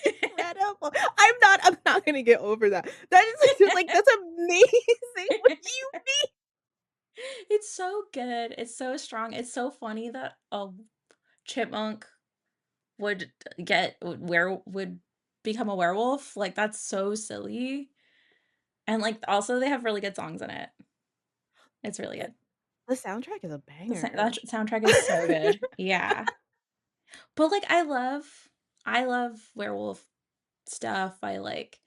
incredible. I'm not gonna get over that. That is like, that's amazing. What do you mean? It's so good, it's so strong, it's so funny that a chipmunk would get would become a werewolf, like, that's so silly, and, like, also they have really good songs in it. It's really The good. the soundtrack is a That banger. soundtrack is so good. Yeah. But, like, I love werewolf stuff, I like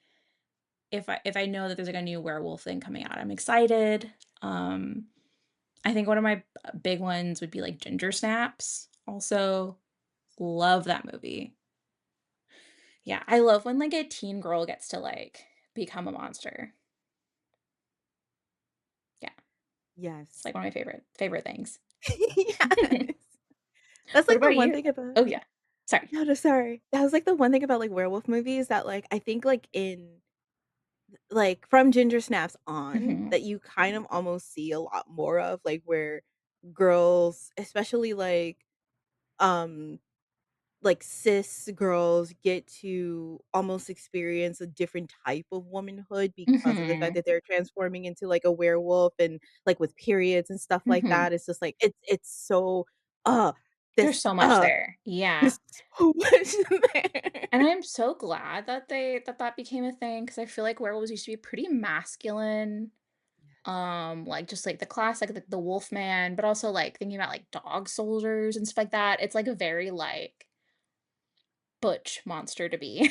if I know that there's, like, a new werewolf thing coming out, I'm excited. Um, I think one of my, big ones would be, like, Ginger Snaps, also love that movie. Yeah, I love when, like, a teen girl gets to, like, become a monster. Yeah, it's, Yes. like, one of my favorite things. Yes. That's, What like, the about one you? thing about Oh, yeah. Sorry. no, no, sorry. That was, like, the one thing about, like, werewolf movies that, like, I think, like, in like, from Ginger Snaps on, Mhm. that you kind of almost see a lot more of, like, where girls, especially, um like, cis girls get to almost experience a different type of womanhood because of the fact Mhm. that they're transforming into, like, a werewolf and, like, with periods and stuff like Mhm. that. It's just, like, it's so, uh, There's this, so much there. Yeah. there's so much there. And I'm so glad that that became a thing because I feel like werewolves used to be pretty masculine, like, just, like, the classic, the wolf man, but also, like, thinking about, like, dog soldiers and stuff like that, it's, like, a very, like, butch monster to be.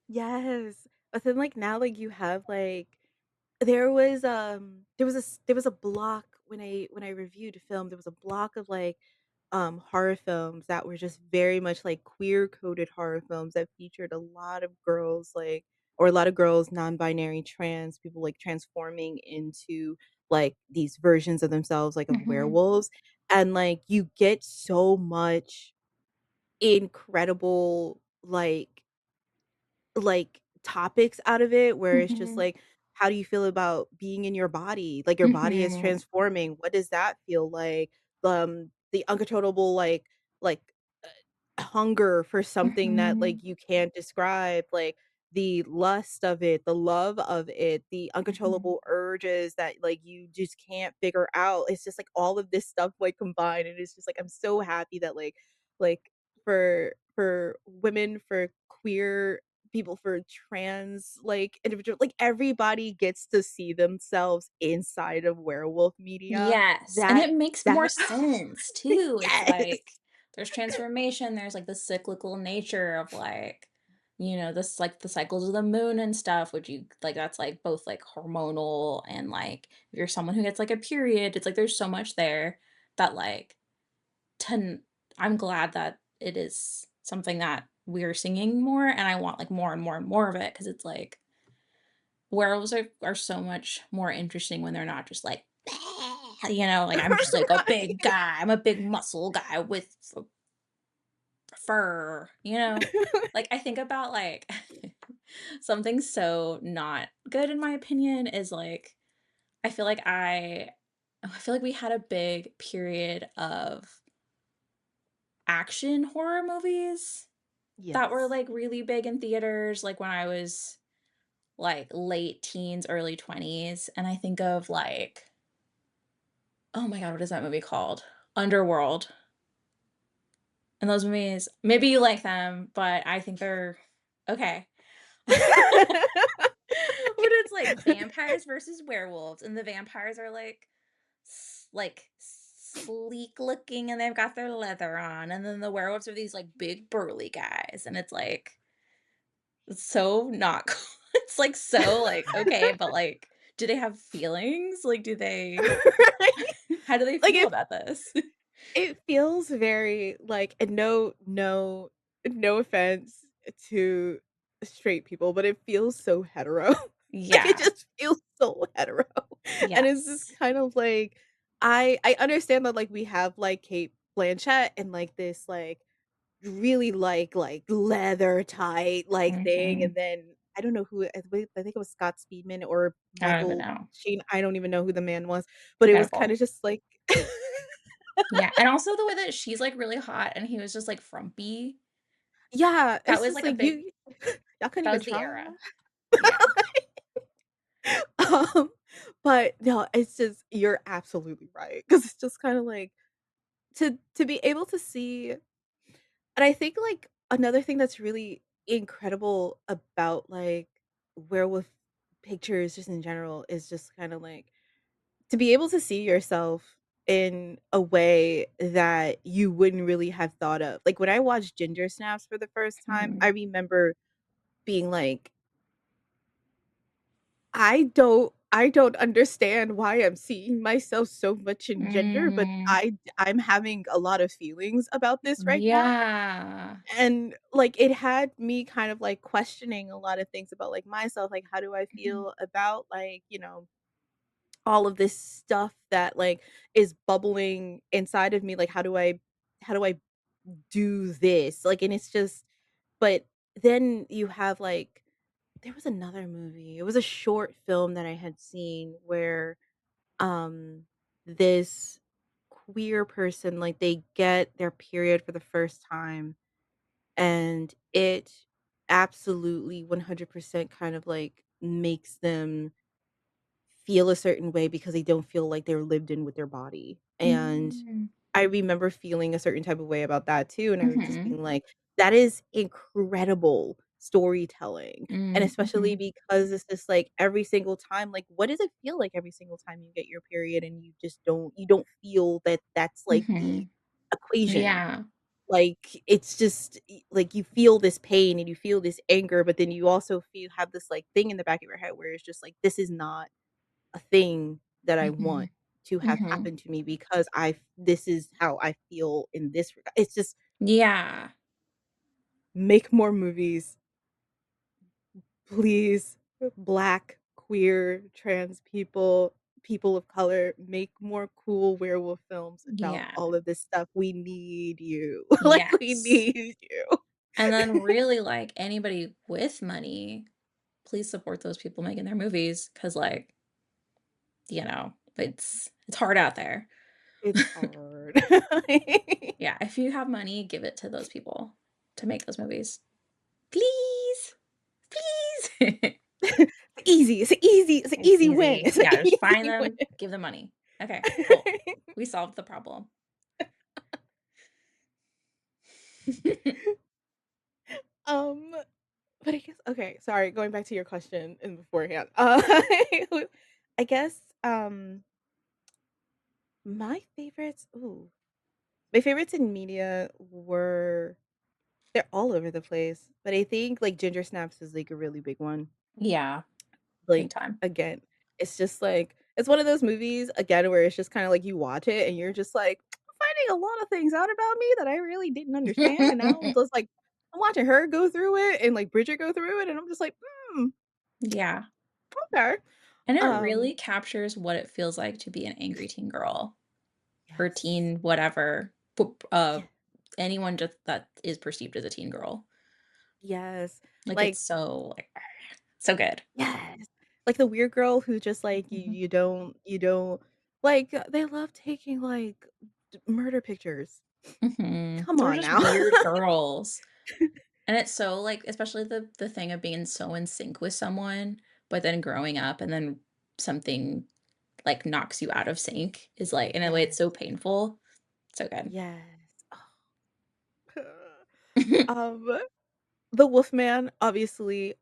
Yes, but then, like, now, like, you have, like there was a block when I reviewed a film, there was a block of, like, horror films that were just very much, like, queer coded horror films that featured a lot of girls, like or a lot of girls, non-binary, trans people, like, transforming into, like, these versions of themselves, like, of Mhm. werewolves, and, like, you get so much incredible, topics out of it where it's just Mhm. like, how do you feel about being in your body? Like, your body is Mhm. transforming. What does that feel like? The uncontrollable, like, hunger for something that, like, Mhm. you can't describe, like, the lust of it, the love of it, the Mhm. uncontrollable urges that, like, you just can't figure out. It's just, like, all of this stuff, like, combined, and it's just, like, I'm so happy that, like, for women, for queer people, for trans, like, individual like, everybody gets to see themselves inside of werewolf media. Yes, and That it makes more that sense too, it's yes. like, there's transformation, there's, like, the cyclical nature of, like, this like, the cycles of the moon and stuff, which you like, that's, like, both, like, hormonal and, like, if you're someone who gets, like, a period, it's like, there's so much there that, like, to I'm glad that it is something that we're singing more, and I want, like, more and more and more of it because it's like werewolves are so much more interesting when they're not just like, like, I'm just like a big Right. guy, I'm a big muscle guy with fur, you know? Like, I think about, like, something so not good in my opinion is, like, I feel like I feel like we had a big period of action horror movies that were, Yes. like, really big in theaters, like, when I was like, late teens, early 20s, and I think of, like oh my god, what is that movie called? Underworld. And those movies maybe you like them, but I think they're okay. But it's like vampires versus werewolves, and the vampires are like sleek looking and they've got their leather on, and then the werewolves are these like big burly guys, and it's like it's so not cool. It's like so like okay, but like do they have feelings? Like do they Right? how do they Like, feel about this? it feels very, like, and no offense to straight people, but it feels so hetero. Like, it Yeah. just feels so hetero, and it's just Yes. kind of like I understand that, like, we have, like, Kate Blanchett and, like, this, like, really, leather tight, like, thing, and Mhm. then I don't know who I think it was Scott Speedman or I don't even Michael know. Sheen, I don't even know who the man was, but it was Incredible. kinda just like Yeah, and also the way that she's, like, really hot and he was just, like, frumpy. Yeah, That it's was, just like, a like, big y'all couldn't that even was the try. era. Yeah. Um, but no, it's just you're absolutely right because it's just kinda like to be able to see and I think, like, another thing that's really incredible about, like, werewolf pictures just in general is just kinda like to be able to see yourself in a way that you wouldn't really have thought of. Like, when I watched Ginger Snaps for the first time, I Mhm. remember being like, I don't understand why I'm seeing myself so much in gender, but Mm. I'm having a lot of feelings about this right now. Yeah. And, like, it had me kind of, like, questioning a lot of things about, like, myself, like, how do I Mhm. feel about, like, all of this stuff that, like, is bubbling inside of me, like, how do I do this? Like, and it's just but then you have, like there was another movie, it was a short film that I had seen where, um, this queer person, like, they get their period for the first time, and it absolutely 100% kind of, like, makes them feel a certain way because they don't feel like they're lived in with their body, and Mm. I remember feeling a certain type of way about that too, and I was just Mhm. being like, "That is incredible storytelling," and Mm, especially mhm. because it's just like every single time like, what does it feel like every single time you get your period and you don't feel that that's like the Mhm. equation? Yeah. Like, it's just like, you feel this pain and you feel this anger, but then you also feel have this, like, thing in the back of your head where it's just like, "This is not a thing that I want Mhm. to have Mhm. happen to me because this is how I feel in this regard." It's just Yeah. make more movies, please. Black, queer, trans people, people of color, make more cool werewolf films about Yeah. all of this stuff. We need you. Like, we Yes. need you. And then really, like, anybody with money, please support those people making their movies, cause like, it's hard out there. It's hard. Yeah, if you have money, give it to those people to make those movies. Please. Please. It's an It's easy win. easy. It's an Yeah, just find easy win. them, give them money. Okay, cool. We solved the problem. Um, but I guess okay, sorry, going back to your question in beforehand. I guess, my favorites my favorites in media were they're all over the place, but I think, like, Ginger Snaps is, like, a really big one. Yeah, big Like, time. again, it's just, like it's one of those movies, again, where it's just kinda like you watch it and you're just like, "I'm finding a lot of things out about me that I really didn't understand," and now I'm just like I'm watching her go through it and, like, Bridget go through it, and I'm just like, "Hmm, Yeah, okay." and it Um, really captures what it feels like to be an angry teen girl or yes. teen whatever, Yeah. anyone just that is perceived as a teen girl. Yes. Like, it's Like so, like, so good. yes. Like the weird girl who just, like, Mhm. you don't like, they love taking, like, murder pictures. Mhm. Come They're on just now. weird girls. And it's so, like especially the thing of being so in sync with someone, but then growing up and then something, like, knocks you out of sync is, like in a way, it's Yes. so painful. So good. Yes. Um, the Wolfman, obviously,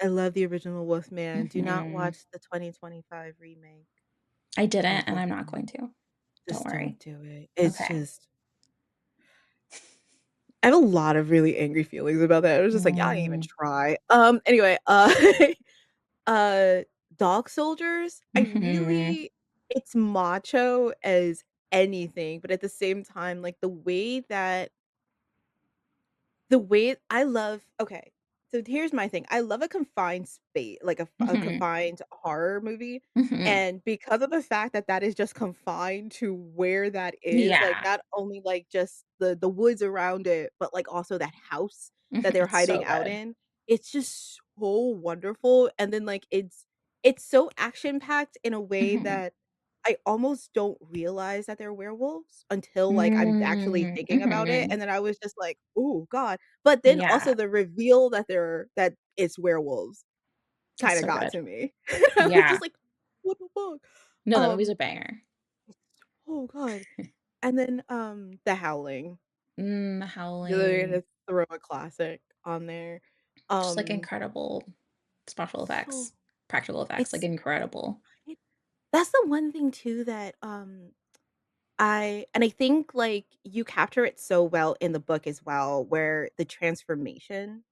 I love the original Wolfman. Do not Mhm. watch the 2025 remake I didn't, of and I'm not Wolfman. going to. Don't Just worry. don't do it. It's Okay. just I have a lot of really angry feelings about that. I was just like, "Y'all didn't even Mm. try." Anyway, uh, Dog Soldiers, I Mhm. really it's macho as anything, but at the same time, like, the way I love okay, so here's my thing, I love a confined space, like a Mhm. confined horror movie, Mhm. and because of the fact that that is just confined to where that is, like, Yeah. not only, like, just the woods around it, but, like, also that house that Mhm. they're It's so hiding out good. in, it's just so wonderful, and then, like, it's so action-packed in a way Mhm. that I almost don't realize that they're werewolves until, like, I'm actually Mm. thinking about it, Mhm. and then I was just like, "Ooh, god." But then Yeah. also the reveal that it's werewolves It's kinda so got good. to me. I was Yeah. just like, "What the fuck?" No, that movie's a Um, banger. oh god. And then, The Howling. They're Howling. gonna throw a classic on there. Just, like, Um, incredible special so effects, practical effects, like, it's incredible. it that's the one thing too that, I think, like, you capture it so well in the book as well, where the transformation,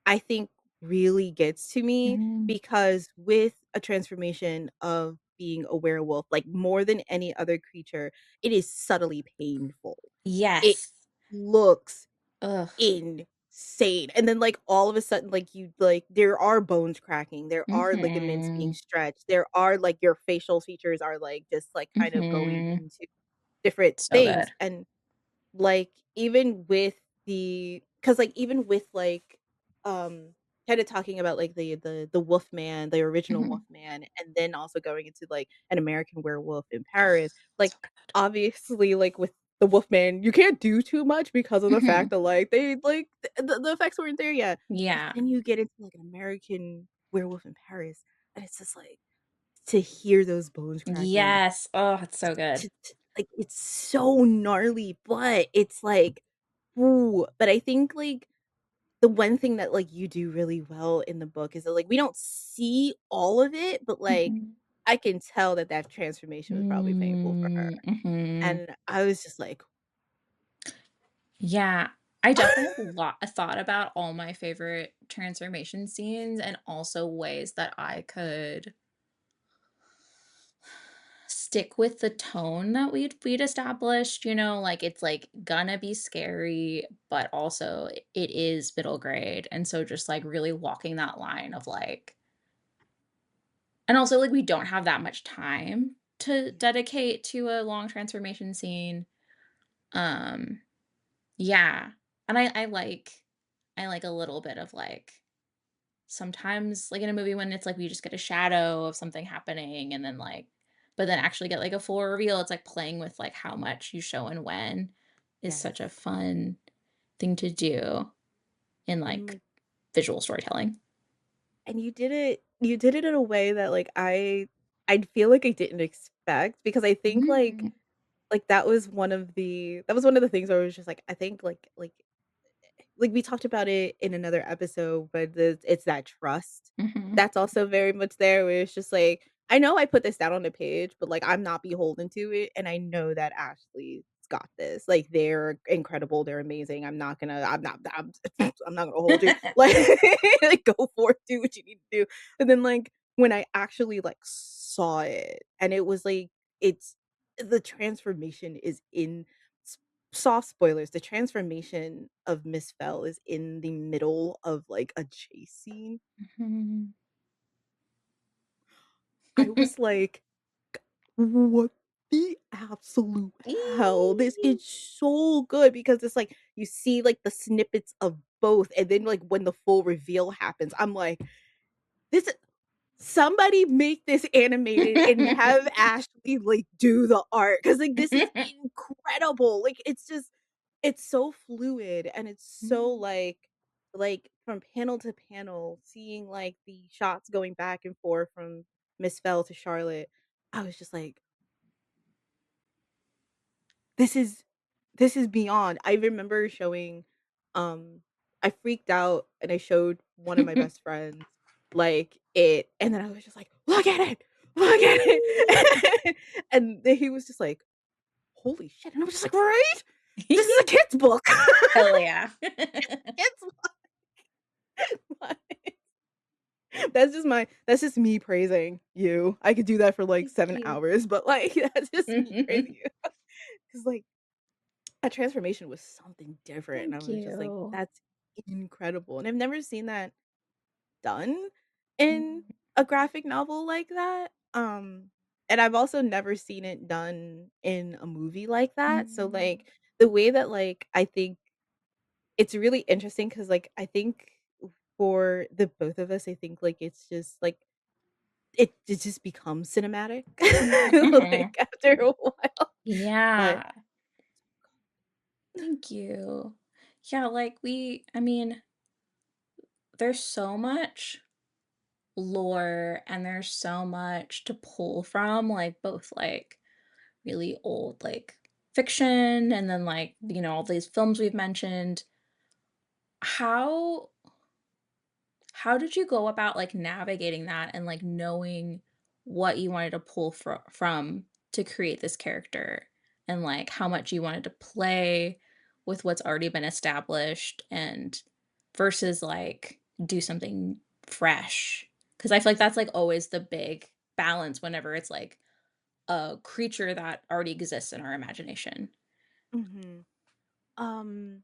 I think, really gets to me Mm. because with a transformation of being a werewolf, like, more than any other creature, it is subtly painful. It Yes. looks Ugh. insane, and then, like, all of a sudden, like, there are bones cracking, there are ligaments being Mhm. stretched, there are, like, your facial features are, like, just, like, kind of going Mhm. into different So things, good. and like, even with because like, even with, like, um, kinda talking about, like, the Wolfman, the original Mhm. Wolfman, and then also going into, like, An American Werewolf in Paris, So like, good. obviously, like, with the Wolfman, you can't do too much because of the fact Mhm. that, like, they like, the effects weren't there yet, but Yeah. then you get into, like, An American Werewolf in Paris, and it's just like, to hear those bones cracking Yes. Oh, it's so good. like, it's so gnarly, but it's like, ooh, but I think, like, the one thing that, like, you do really well in the book is that, like, we don't see all of it, but, like, Mhm. I can tell that that transformation was probably painful for her, Mm, mhm. and I was just like Yeah. I definitely have thought about all my favorite transformation scenes and also ways that I could stick with the tone that we'd established, like, it's, like, gonna be scary, but also it is middle grade, and so just, like, really walking that line of, like and also, like, we don't have that much time to Yeah. dedicate to a long transformation scene. Um, yeah, and I like a little bit of, like sometimes, like, in a movie when it's, like, we just get a shadow of something happening and then, like but then actually get, like, a full reveal, it's, like, playing with, like, how much you show and when is such a Yes, fun thing to do in, and, like, like visual storytelling. and you did it in a way that, like, I'd feel like I didn't expect because I think, Mm. that was one of the things where I was just like, I think, like, we talked about it in another episode, but it's that trust Mhm. that's also very much there, where it's just like, I know I put this down on the page, but, like, I'm not beholden to it, and I know that Ashley's got this. Like, they're incredible, they're amazing. I'm not gonna hold you. Like, like, go forth, do what you need to do. And then, like, when I actually, like, saw it, and it was like, it's the transformation is in soft spoilers, the transformation of Miss Fell is in the middle of, like, a chase scene. Mhm. I was like, "What the absolute hell?" This is so good because it's like, you see, like, the snippets of both, and then, like, when the full reveal happens, I'm like, "This somebody make this animated and have Ashley, like, do the art because like, this is incredible." Like, it's just it's so fluid and it's so, like like, from panel to panel, seeing, like, the shots going back and forth from Miss Fell to Charlotte, I was just like, "This is this is beyond." I remember showing, um I freaked out and I showed one of my best friends, like, it, and then I was just like, "Look at it! Look at it!" And then he was just like, "Holy shit," and I was just like, "Right? This is a kid's book." Hell yeah. Kids book. That's just me praising you. I could do that for, like, Thank 7 you. hours, but, like, that's just me praising you. 'Cause, like, that transformation was something different, and I Thank was just like, you. "That's incredible," and I've never seen that done in Mhm. a graphic novel like that, and I've also never seen it done in a movie like that, so, Mhm. like, the way that, like, I think it's really interesting because, like, I think for the both of us, I think, like, it's just, like, it just becomes cinematic, Mhm. like, after a while, but Yeah. Thank you. Yeah, like, I mean, there's so much lore and there's so much to pull from, like, both, like, really old, like, fiction and then, like, all these films we've mentioned. How how did you go about, like, navigating that and, like, knowing what you wanted to pull from to create this character? And, like, how much you wanted to play with what's already been established and versus, like, do something fresh? Because I feel like that's, like, always the big balance whenever it's, like, a creature that already exists in our imagination. mhm. Um,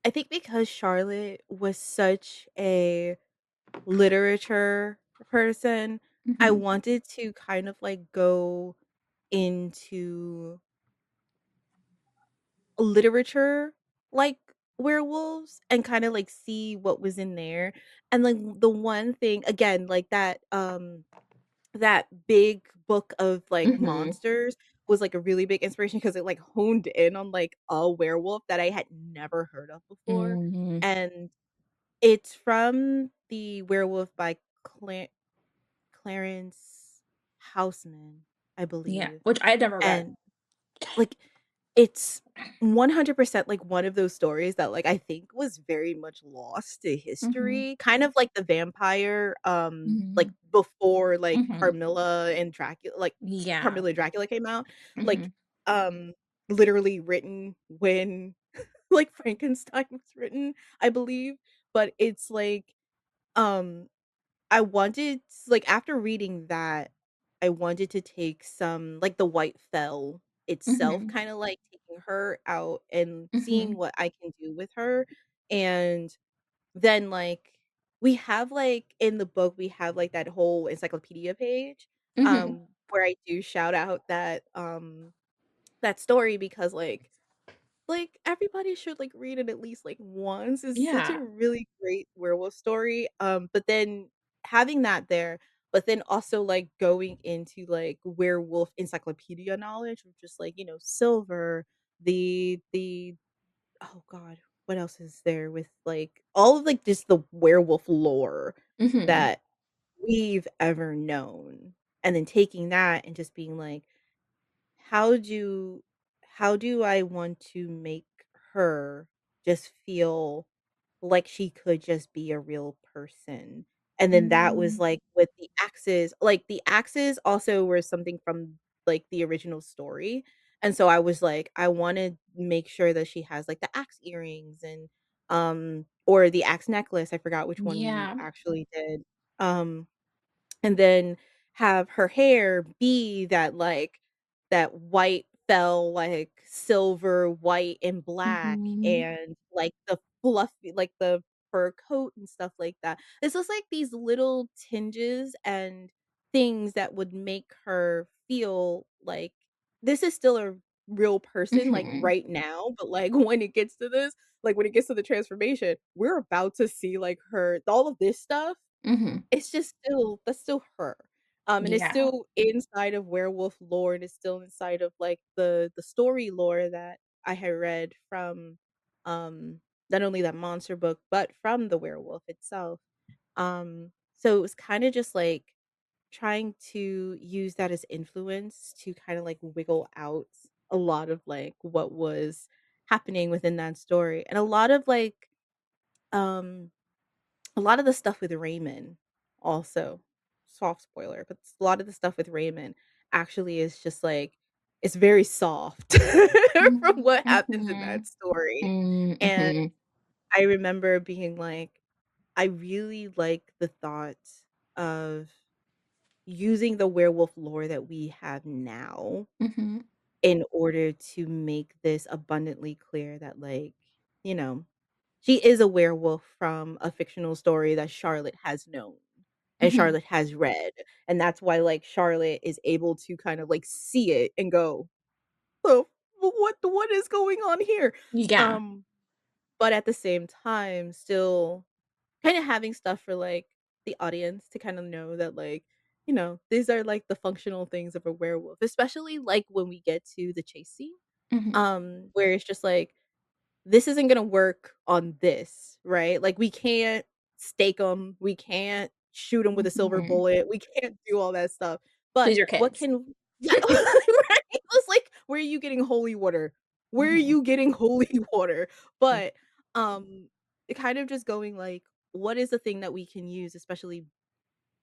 I think because Charlotte was such a literature person, I Mhm. wanted to kind of, like, go into literature, like, werewolves and kinda, like, see what was in there, and, like, the one thing again, like, that big book of, like, Mhm. monsters was, like, a really big inspiration because it, like, honed in on, like, a werewolf that I had never heard of before, Mhm. and it's from the Werewolf by Cla Clarence Houseman, I Yeah, believe, which I had never read. and, like, it's 100% like one of those stories that, like, I think was very much lost to Mhm. history, kind of like the vampire, like, Mhm. before, like, Mhm. Carmilla and Dracula like, Yeah. Carmilla and Dracula came out, like, Mhm. um, literally written when, like, Frankenstein was written, I believe, but it's like, um I wanted like, after reading that, I wanted to take some like, the White Fell itself, Mhm. kinda, like, taking her out and seeing Mhm. what I can do with her, and then, like, we have, like in the book, we have, like, that whole encyclopedia page, Mhm. where I do shout out that story because, everybody should, like, read it at least, like, once. It's such a Yeah. really great werewolf story, but then having that there, but then also, like, going into, like, werewolf encyclopedia knowledge of just, like, Silver, the oh god, what else is there with, like, all of, like, just the werewolf lore Mhm. that we've ever known, and then taking that and just being like how do how do I want to make her just feel like she could just be a real person? And then that was, Mm. like, with the axes like, the axes also were something from, like, the original story, and so I was like, I wanna make sure that she has, like, the axe earrings and, or the axe necklace, I forgot which one we Yeah. actually did, um and then have her hair be that white fell, like, silver, white, and black, Mhm. and, like, the fluffy like, the fur coat and stuff like that. It's just, like, these little tinges and things that would make her feel like this is still a real person, like, Mhm. right now, but, like, when it gets to this like, when it gets to the transformation, we're about to see, like, her all of this stuff Mhm. it's just still that's still her. And it's Yeah. still inside of werewolf lore, and it's still inside of, like, the story lore that I had read from, not only that monster book, but from the werewolf itself. So it was kinda just, like, trying to use that as influence to kinda, like, wiggle out a lot of, like, what was happening within that story, and um, a lot of the stuff with Raymond also, soft spoiler, but a lot of the stuff with Raymond actually is just, like, it's very soft from Mhm, what happens in mhm, that story, and mhm, I remember being like, I really like the thought of using the werewolf lore that we have now mhm, in order to make this abundantly clear that, like, you know, she is a werewolf from a fictional story that Charlotte has known and mhm. Charlotte has read, and that's why, like, Charlotte is able to kind of, like, see it and go, "Oh, what is going on here?" Yeah. Um, but at the same time, still kinda having stuff for, like, the audience to kind of know that, like, these are, like, the functional things of a werewolf, especially, like, when we get to the chase scene, Mhm, where it's just like, this isn't gonna work on this, right? Like, we can't stake them, we can't shoot them with a silver mhm. bullet, we can't do all that stuff, but These are what kids. can yeah, right? It's like, where are you getting holy water? Where are Mhm, you getting holy water? mm, But, it kind of just going, like, what is the thing that we can use, especially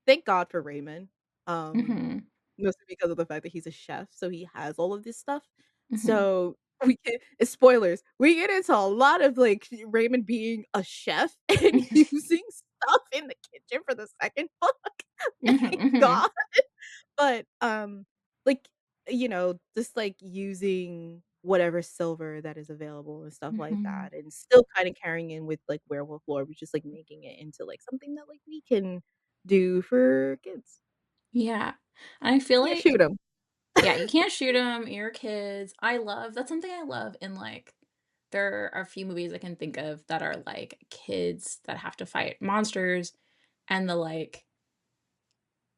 thank God for Raymond, um, mhm, mostly because of the fact that he's a chef, so he has all of this stuff. mhm, So, we get spoilers, we get into a lot of, like, Raymond being a chef and mhm, using stuff in the kitchen for the 2nd book, mhm, thank mhm, God. But, like, just, like, using whatever silver that is available and stuff like mhm. that, and still kinda carrying in with, like, werewolf lore, but just, like, making it into, like, something that, like, we can do for kids. Yeah, and I feel Can't shoot like 'em. yeah, you can't shoot them. 'Em, you're kids. I love that's something I love in, like there are a few movies I can think of that are, like, kids that have to fight monsters, and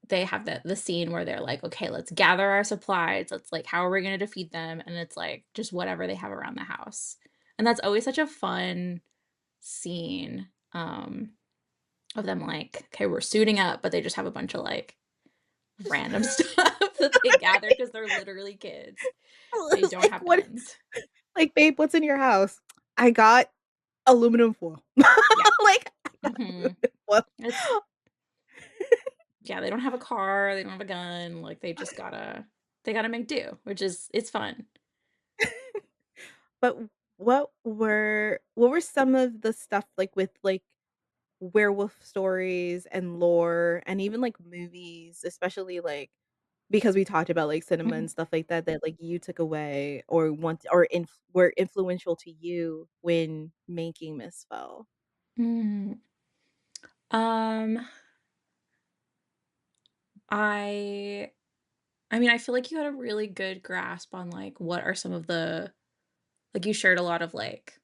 they have the scene where they're like, "Okay, let's gather our supplies, let's, like how are we gonna defeat them?" And it's, like, just whatever they have around the house, and that's always such a fun scene, of them, like, "Okay, we're suiting up," but they just have a bunch of, like, random stuff that they gather because 'cause they're literally kids. They don't Like, have what guns. like, "Babe, what's in your house?" "I got aluminum foil." Yeah. Like, "I got aluminum Mhm. foil." It's yeah, they don't have a car, they don't have a gun, like, they gotta make do, which is it's fun. But what were some of the stuff, like, with, like, werewolf stories and lore and even, like, movies, especially, like because we talked about, like, cinema Mhm. and stuff like that, that, like, you took away or want or were influential to you when making Misspell? Mm. Um, I I mean, I feel like you had a really good grasp on, like, what are some of the like, you shared a lot of, like,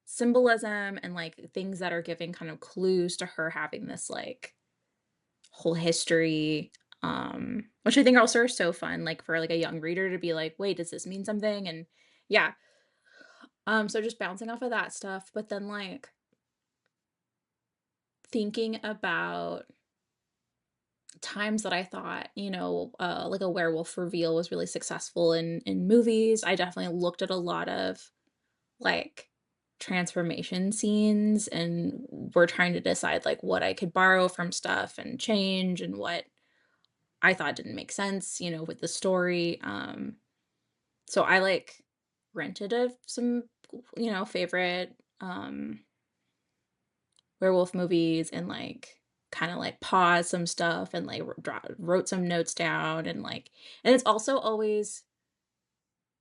symbolism and, like, things that are giving kind of clues to her having this, like, whole history, which I think also are so fun, like, for, like, a young reader to be like, "Wait, does this mean something?" And yeah, so just bouncing off of that stuff, but then, like, thinking about times that I thought, like, a werewolf reveal was really successful in movies, I definitely looked at a lot of, like, transformation scenes and were trying to decide, like, what I could borrow from stuff and change and what I thought didn't make sense, with the story, so I, like, rented some, favorite, werewolf movies and, like, kinda, like, paused some stuff and, like, wrote some notes down and it's also always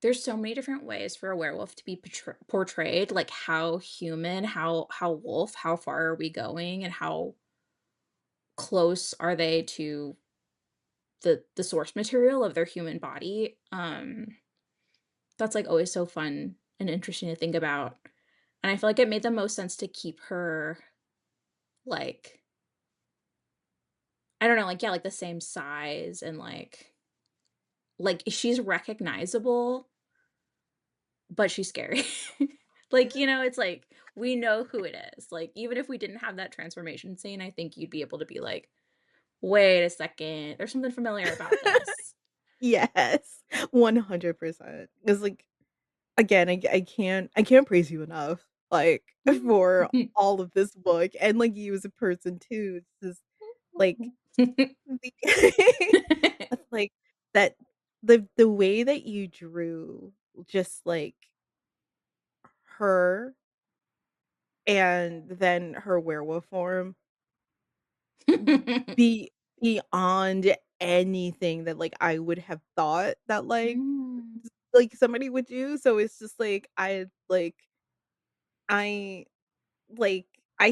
there's so many different ways for a werewolf to be portrayed, like, how human, how wolf, how far are we going, and how close are they to the source material of their human body, that's, like, always so fun and interesting to think about, and I feel like it made the most sense to keep her, like I don't know, like, yeah, like, the same size and, she's recognizable, but she's scary. Like, you know, it's like, we know who it is. Like, even if we didn't have that transformation scene, I think you'd be able to be like, "Wait a second, there's something familiar about this." Yes, 100%. 'Cause, like, again, I can't praise you enough, like, for all of this book and, like, you as a person too. It's just, like, the it's like, that the way that you drew just, like, her and then her werewolf form be beyond anything that, like, I would have thought that, Mm. somebody would do, so it's just, I like, I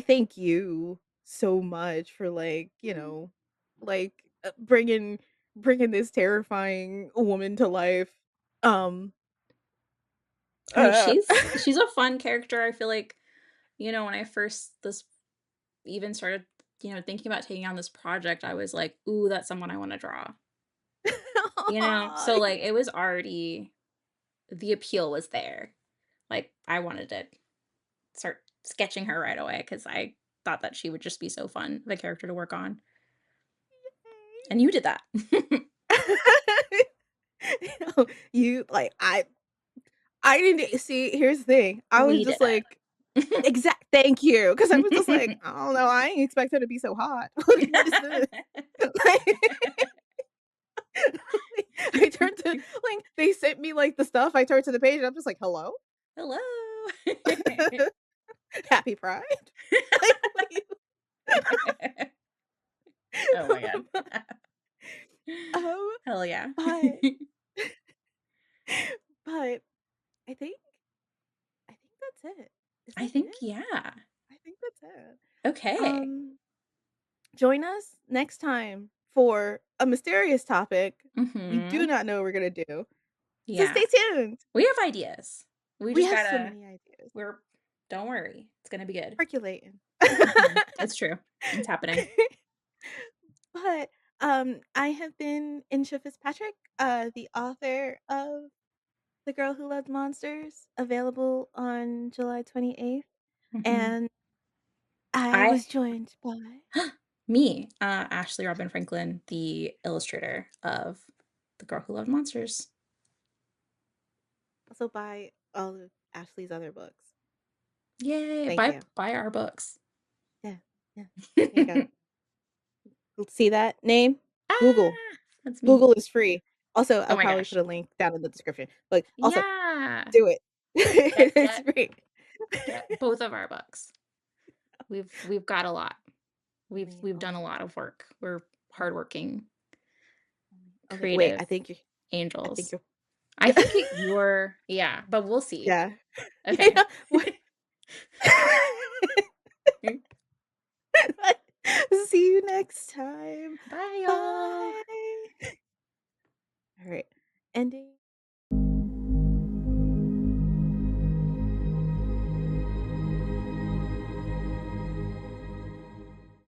thank you so much for, like, bringing this terrifying woman to life. Um, I mean, uh she's a fun character. I feel like, you know, when I first this even started, you know, thinking about taking on this project, I was like, "Ooh, that's someone I wanna draw." You know? So, Aw. like, it was already the appeal was there. Like, I wanted to start sketching her right away because I thought that she would just be so fun of a character to work on, and you did that. No, you like, I didn't see, here's the thing, I was We just did like, exact thank you, because I was just like, it. "I don't know, I ain't expect her to be so hot." Like, "What is this?" Like I turned to they sent me, like, the stuff, I turned to the page, and I'm just like, "Hello? Hello. Happy Pride?" Like, what do you Oh my god. um, Hell yeah. but but I think I think that's it. Is I that think, it? yeah. I think that's it. Okay. Um, Join us next time for a mysterious topic we do Mhm. not know what we're gonna do. So Yeah. stay tuned. We have ideas. We We just have so gotta many ideas. we're don't worry. It's gonna be good. Percolating. Mhm. It's true. It's happening. But, I have been Insha Fitzpatrick, the author of The Girl Who Loved Monsters, available on July 28th, Mhm. and I I was joined by Me, Ashley Robin Franklin, the illustrator of The Girl Who Loved Monsters. also by all of Ashley's other books. Yay, Thank buy you. buy our books. Yeah, yeah. Here you go. See that name? Google. Ah, that's me. Google is free. Also, Oh I'll my probably put gosh. a link down in the description, but also Yeah. do it. Get It's get free. get both of our books. We've got a lot. Only We've done a only lot of work. We're only hardworking, only wait, creative I think angels. you're I think you're yeah, but we'll see. yeah. Okay. Yeah, what See you next time. Bye, y'all. Bye. Alright, ending.